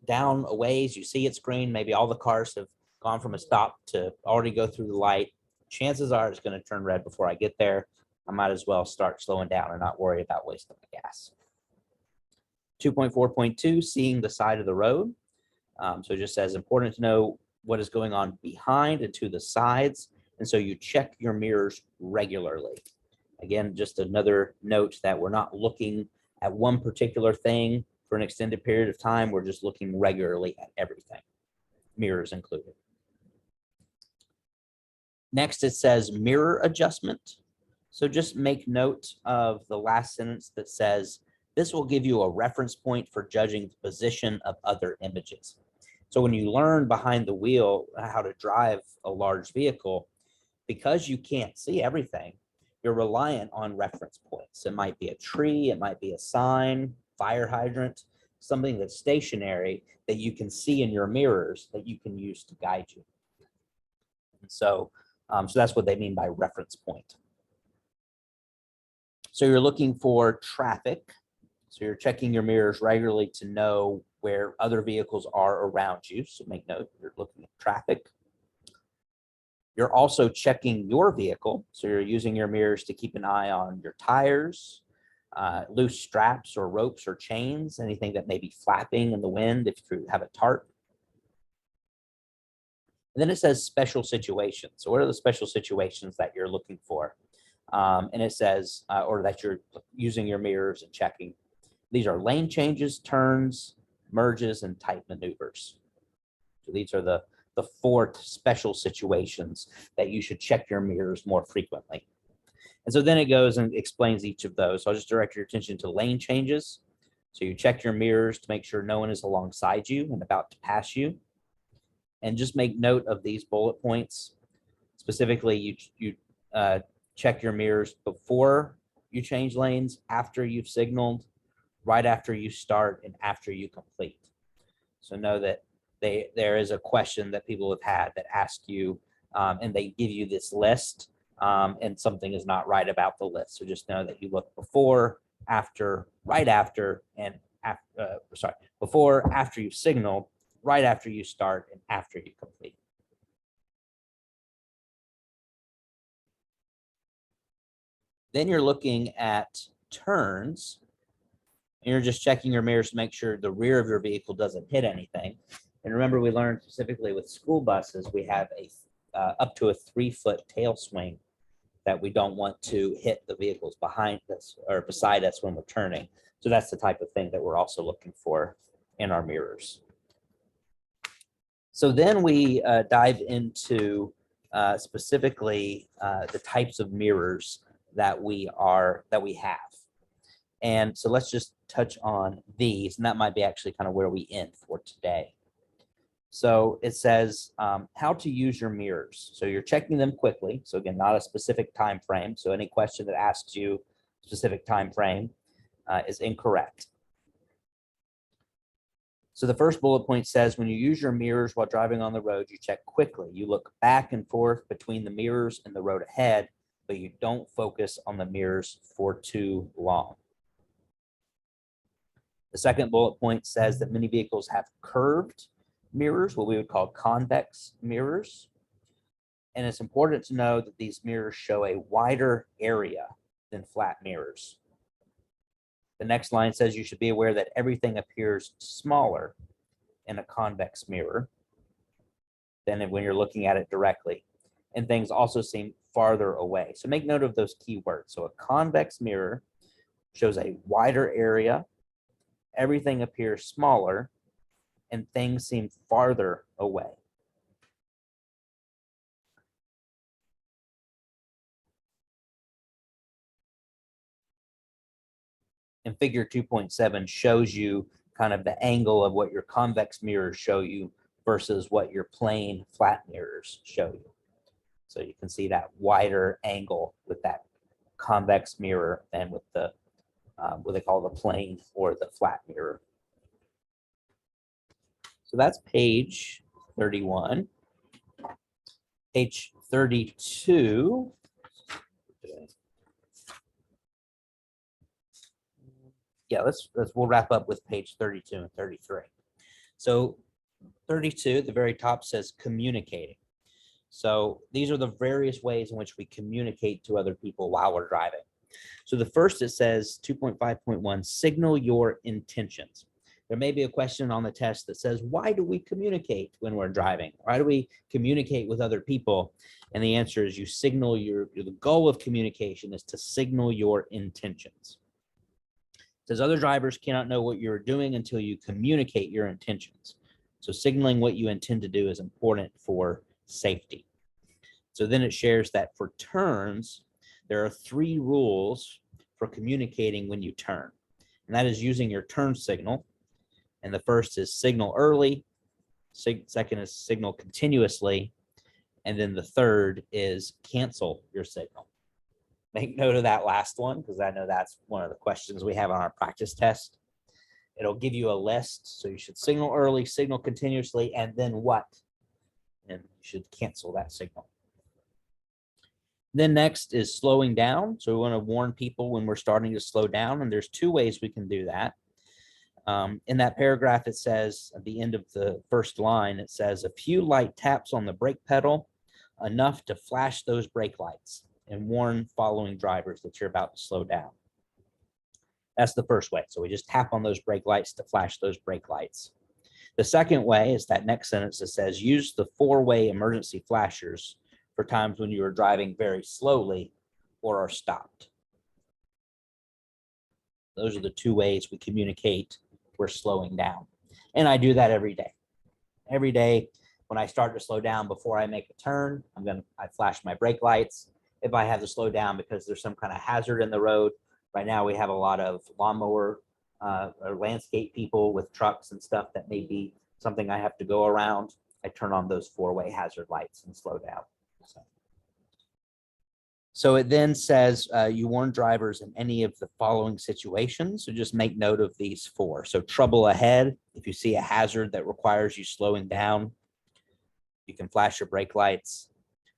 down a ways, you see it's green. Maybe all the cars have gone from a stop to already go through the light. Chances are it's going to turn red before I get there. I might as well start slowing down and not worry about wasting the gas. 2.4.2, seeing the side of the road. So it just says important to know what is going on behind and to the sides. And so you check your mirrors regularly. Again, just another note that we're not looking at one particular thing for an extended period of time. We're just looking regularly at everything, mirrors included. Next, it says mirror adjustment. So just make note of the last sentence that says, this will give you a reference point for judging the position of other images. So when you learn behind the wheel how to drive a large vehicle, because you can't see everything, you're reliant on reference points. It might be a tree, it might be a sign, fire hydrant, something that's stationary that you can see in your mirrors that you can use to guide you. And so that's what they mean by reference point. So you're looking for traffic. So you're checking your mirrors regularly to know where other vehicles are around you. So make note, you're looking at traffic. You're also checking your vehicle. So you're using your mirrors to keep an eye on your tires, loose straps or ropes or chains, anything that may be flapping in the wind if you have a tarp. And then it says special situations. So what are the special situations that you're looking for? And it says, or that you're using your mirrors and checking. These are lane changes, turns, merges, and tight maneuvers. So these are the 4 special situations that you should check your mirrors more frequently. And so then it goes and explains each of those. So I'll just direct your attention to lane changes. So you check your mirrors to make sure no one is alongside you and about to pass you. And just make note of these bullet points. Specifically, you check your mirrors before you change lanes, after you've signaled, right after you start, and after you complete. So know that there is a question that people have had that ask you, and they give you this list, and something is not right about the list. So just know that you look before, after, right after, and after, before, after you've signaled, right after you start, and after you complete. Then you're looking at turns. And you're just checking your mirrors to make sure the rear of your vehicle doesn't hit anything. And remember, we learned specifically with school buses, we have a up to a 3-foot tail swing that we don't want to hit the vehicles behind us or beside us when we're turning. So that's the type of thing that we're also looking for in our mirrors. So then we dive into specifically the types of mirrors that we have. And so let's just touch on these, and that might be actually kind of where we end for today. So it says how to use your mirrors. So you're checking them quickly. So again, not a specific time frame. So any question that asks you specific time frame is incorrect. So the first bullet point says when you use your mirrors while driving on the road, you check quickly. You look back and forth between the mirrors and the road ahead, but you don't focus on the mirrors for too long. The second bullet point says that many vehicles have curved mirrors, what we would call convex mirrors. And it's important to know that these mirrors show a wider area than flat mirrors. The next line says you should be aware that everything appears smaller in a convex mirror than when you're looking at it directly. And things also seem farther away. So make note of those key words. So a convex mirror shows a wider area, everything appears smaller, and things seem farther away. And figure 2.7 shows you kind of the angle of what your convex mirrors show you versus what your plain flat mirrors show you. So you can see that wider angle with that convex mirror than with the what they call the plane or the flat mirror. So that's page 31. Page 32. Yeah, we'll wrap up with page 32 and 33. So 32 at the very top says communicating. So these are the various ways in which we communicate to other people while we're driving. So the first, it says 2.5.1, signal your intentions. There may be a question on the test that says, why do we communicate when we're driving? Why do we communicate with other people? And the answer is you signal the goal of communication is to signal your intentions. It says other drivers cannot know what you're doing until you communicate your intentions. So signaling what you intend to do is important for safety. So then it shares that for turns, there are 3 rules for communicating when you turn. And that is using your turn signal. And the first is signal early. Second is signal continuously. And then the third is cancel your signal. Make note of that last one, because I know that's one of the questions we have on our practice test. It'll give you a list. So you should signal early, signal continuously, and then what? And you should cancel that signal. Then next is slowing down. So we want to warn people when we're starting to slow down. And there's 2 ways we can do that. In that paragraph, it says at the end of the first line, it says a few light taps on the brake pedal, enough to flash those brake lights and warn following drivers that you're about to slow down. That's the first way. So we just tap on those brake lights to flash those brake lights. The second way is that next sentence that says use the 4-way emergency flashers for times when you are driving very slowly or are stopped. Those are the 2 ways we communicate we're slowing down. And I do that every day. Every day when I start to slow down before I make a turn, I flash my brake lights. If I have to slow down because there's some kind of hazard in the road, right now we have a lot of lawnmower or landscape people with trucks and stuff that may be something I have to go around. I turn on those 4-way hazard lights and slow down. So it then says you warn drivers in any of the following situations. So just make note of these 4. So trouble ahead. If you see a hazard that requires you slowing down, you can flash your brake lights.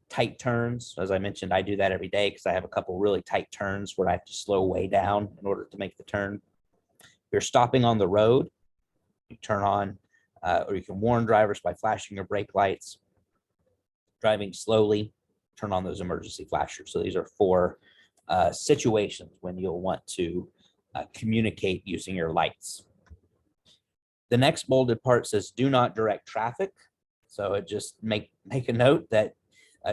Tight turns. As I mentioned, I do that every day because I have a couple really tight turns where I have to slow way down in order to make the turn. If you're stopping on the road, you turn on, or you can warn drivers by flashing your brake lights. Driving slowly, turn on those emergency flashers. So these are 4 situations when you'll want to communicate using your lights. The next bolded part says do not direct traffic. So it just make a note that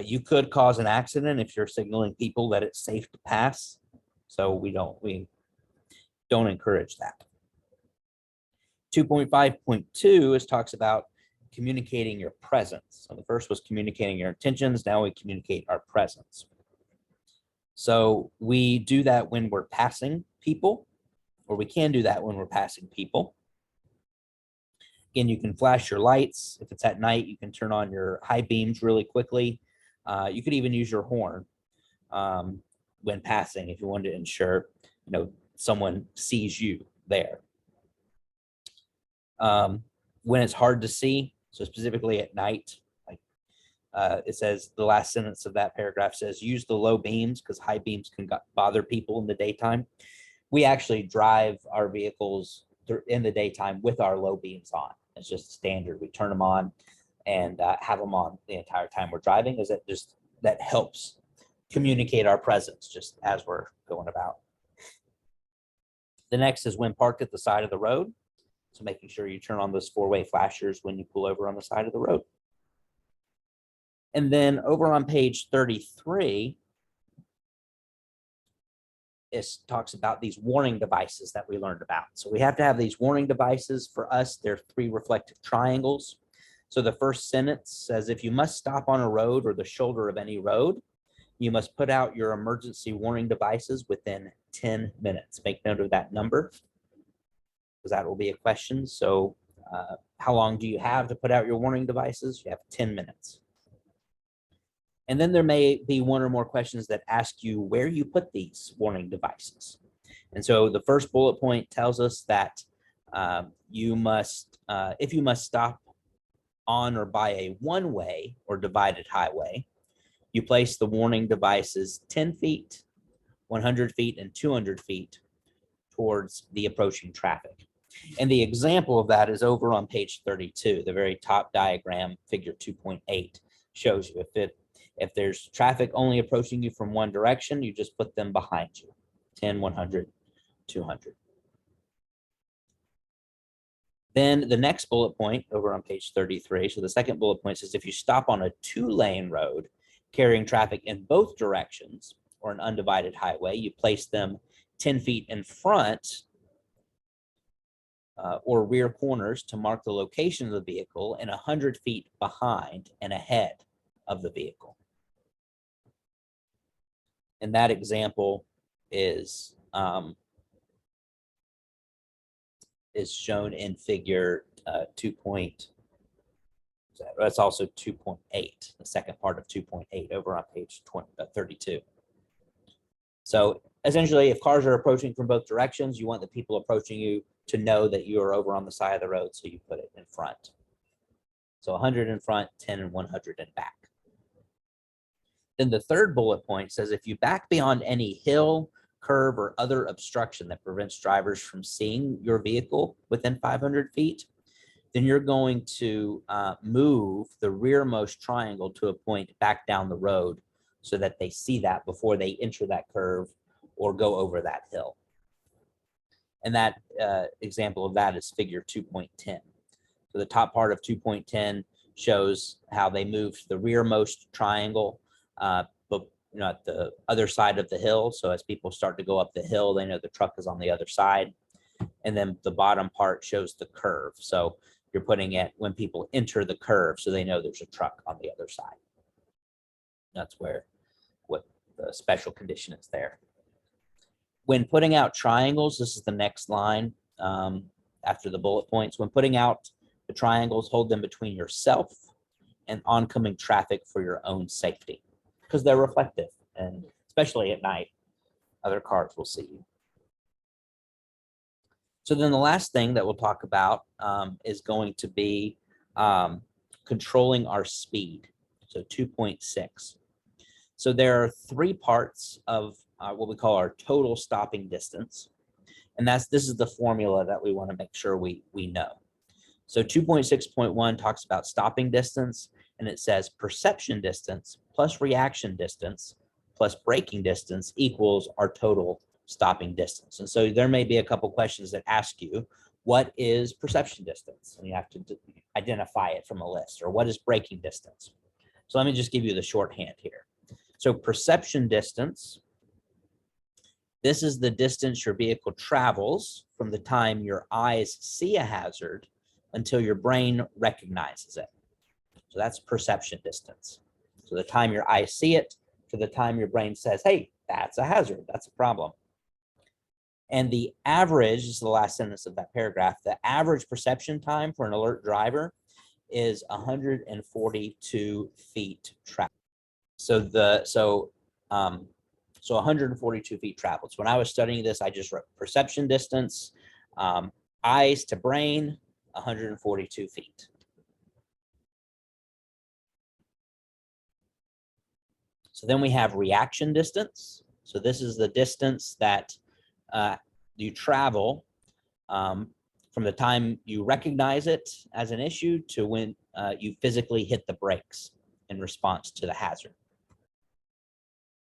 you could cause an accident if you're signaling people that it's safe to pass. So we don't encourage that. 2.5.2 talks about communicating your presence. So the first was communicating your intentions. Now we communicate our presence. So we do that when we're passing people, or we can do that when we're passing people. Again, you can flash your lights. If it's at night, you can turn on your high beams really quickly. You could even use your horn when passing if you wanted to ensure someone sees you there. When it's hard to see, so specifically at night, like it says, the last sentence of that paragraph says, use the low beams because high beams can bother people in the daytime. We actually drive our vehicles in the daytime with our low beams on. It's just standard. We turn them on and have them on the entire time we're driving. That helps communicate our presence just as we're going about. The next is when parked at the side of the road. So making sure you turn on those 4-way flashers when you pull over on the side of the road. And then over on page 33, it talks about these warning devices that we learned about. So we have to have these warning devices. For us, they're 3 reflective triangles. So the first sentence says, if you must stop on a road or the shoulder of any road, you must put out your emergency warning devices within 10 minutes. Make note of that number. because that will be a question. So how long do you have to put out your warning devices? You have 10 minutes. And then there may be one or more questions that ask you where you put these warning devices. And so the first bullet point tells us that you must, if you must stop on or by a one-way or divided highway, you place the warning devices 10 feet, 100 feet, and 200 feet towards the approaching traffic. And the example of that is over on page 32. The very top diagram, figure 2.8, shows you if there's traffic only approaching you from one direction, you just put them behind you, 10, 100, 200. Then the next bullet point over on page 33, so the second bullet point says if you stop on a 2-lane road carrying traffic in both directions or an undivided highway, you place them 10 feet in front or rear corners to mark the location of the vehicle and 100 feet behind and ahead of the vehicle. And that example is shown in figure 2. That's also 2.8, the second part of 2.8 over on page 32. So essentially, if cars are approaching from both directions, you want the people approaching you to know that you are over on the side of the road, so you put it in front. So 100 in front, 10 and 100 in back. Then the third bullet point says if you back beyond any hill, curve, or other obstruction that prevents drivers from seeing your vehicle within 500 feet, then you're going to move the rearmost triangle to a point back down the road so that they see that before they enter that curve or go over that hill. And that example of that is figure 2.10. So the top part of 2.10 shows how they moved the rearmost triangle, but at the other side of the hill. So as people start to go up the hill, they know the truck is on the other side. And then the bottom part shows the curve. So you're putting it when people enter the curve, so they know there's a truck on the other side. That's what the special condition is there. When putting out triangles, this is the next line after the bullet points. When putting out the triangles, hold them between yourself and oncoming traffic for your own safety, because they're reflective, and especially at night, other cars will see you. So then the last thing that we'll talk about is going to be controlling our speed. So 2.6. So there are 3 parts of what we call our total stopping distance. And this is the formula that we want to make sure we know. So 2.6.1 talks about stopping distance, and it says perception distance plus reaction distance plus braking distance equals our total stopping distance. And so there may be a couple questions that ask you, what is perception distance? And you have to identify it from a list, or what is braking distance? So let me just give you the shorthand here. So perception distance, this is the distance your vehicle travels from the time your eyes see a hazard until your brain recognizes it. So that's perception distance. So the time your eyes see it to the time your brain says, hey, that's a hazard, that's a problem. And the average, this is the last sentence of that paragraph, the average perception time for an alert driver is 142 feet traveled. So 142 feet traveled. So when I was studying this, I just wrote perception distance, eyes to brain, 142 feet. So then we have reaction distance. So this is the distance that you travel from the time you recognize it as an issue to when you physically hit the brakes in response to the hazard.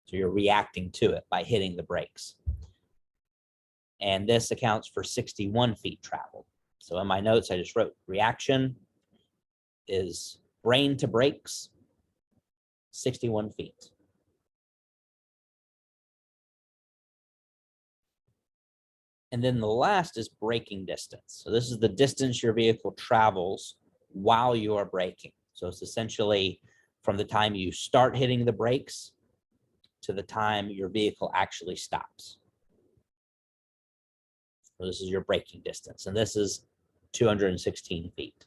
So you're reacting to it by hitting the brakes. And this accounts for 61 feet traveled. So in my notes, I just wrote reaction is brain to brakes, 61 feet. And then the last is braking distance. So this is the distance your vehicle travels while you are braking. So it's essentially from the time you start hitting the brakes to the time your vehicle actually stops. So this is your braking distance, and this is 216 feet.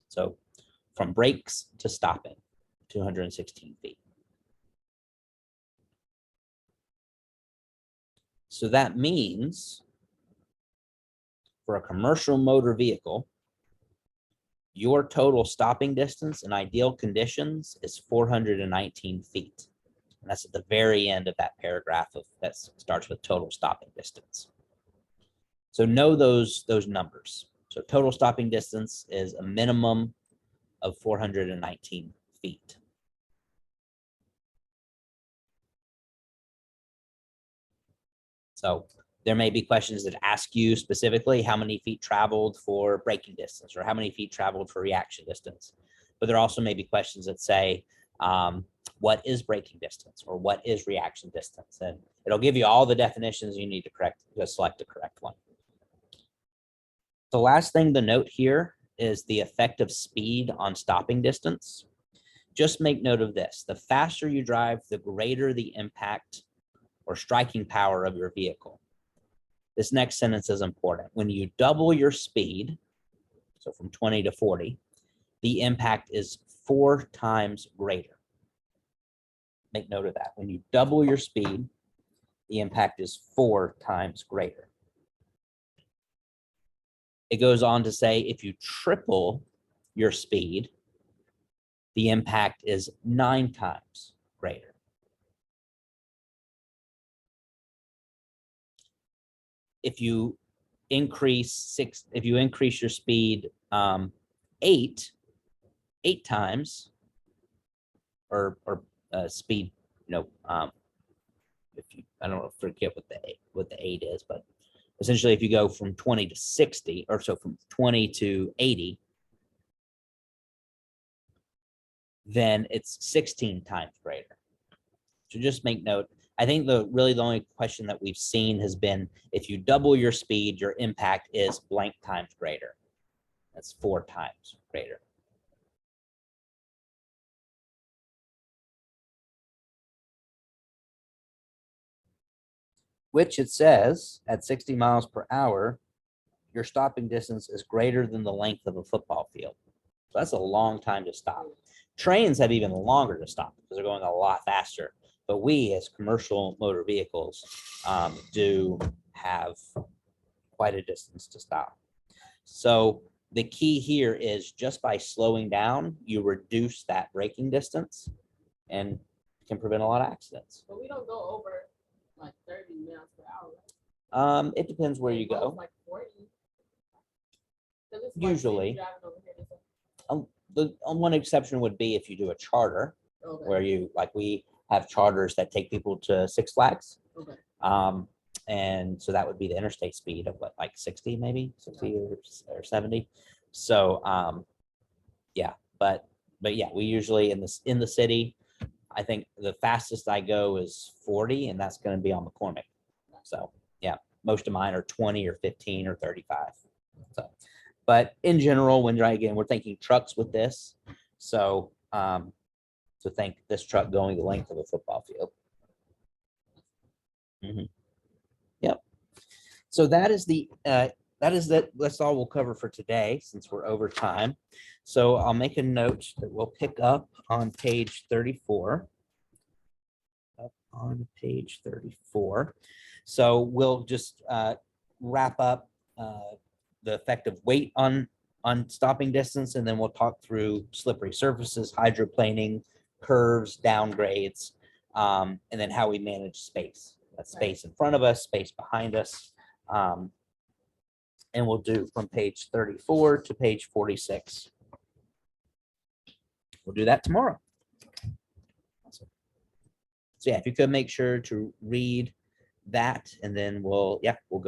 So from brakes to stopping, 216 feet. So that means for a commercial motor vehicle, your total stopping distance in ideal conditions is 419 feet. And that's at the very end of that paragraph that starts with total stopping distance. So know those numbers. So total stopping distance is a minimum of 419 feet. So there may be questions that ask you specifically how many feet traveled for braking distance or how many feet traveled for reaction distance. But there also may be questions that say, what is braking distance or what is reaction distance? And it'll give you all the definitions you need to select the correct one. The last thing to note here is the effect of speed on stopping distance. Just make note of this. The faster you drive, the greater the impact or striking power of your vehicle. This next sentence is important. When you double your speed, so from 20 to 40, the impact is 4 times greater. Make note of that. When you double your speed, the impact is 4 times greater. It goes on to say if you triple your speed, the impact is 9 times greater. If you increase your speed 8 times, or speed, if you, I don't forget what the 8 is, but essentially if you go from 20 to 60, or so from 20 to 80, then it's 16 times greater. So just make note. I think the only question that we've seen has been if you double your speed, your impact is blank times greater. That's 4 times greater. Which it says at 60 miles per hour, your stopping distance is greater than the length of a football field. So that's a long time to stop. Trains have even longer to stop because they're going a lot faster. But we, as commercial motor vehicles, do have quite a distance to stop. So the key here is just by slowing down, you reduce that braking distance and can prevent a lot of accidents. But we don't go over like 30 miles per hour. It depends where you go. Like 40. Usually. The one exception would be if you do a charter, okay, where we have charters that take people to Six Flags. Okay. And so that would be the interstate speed of what, like 60, maybe 60 or 70. So yeah, but yeah, we usually in the city, I think the fastest I go is 40, and that's going to be on McCormick. So yeah, most of mine are 20 or 15 or 35. So, but in general, we're thinking trucks with this. So think this truck going the length of a football field. Mm-hmm. Yep. So that's all we'll cover for today since we're over time. So I'll make a note that we'll pick up on page 34. Up on page 34. So we'll just wrap up the effect of weight on stopping distance, and then we'll talk through slippery surfaces, hydroplaning, curves, downgrades, and then how we manage space. That's space in front of us, space behind us. And we'll do from page 34 to page 46. We'll do that tomorrow. Awesome. So yeah, if you could make sure to read that, and then we'll go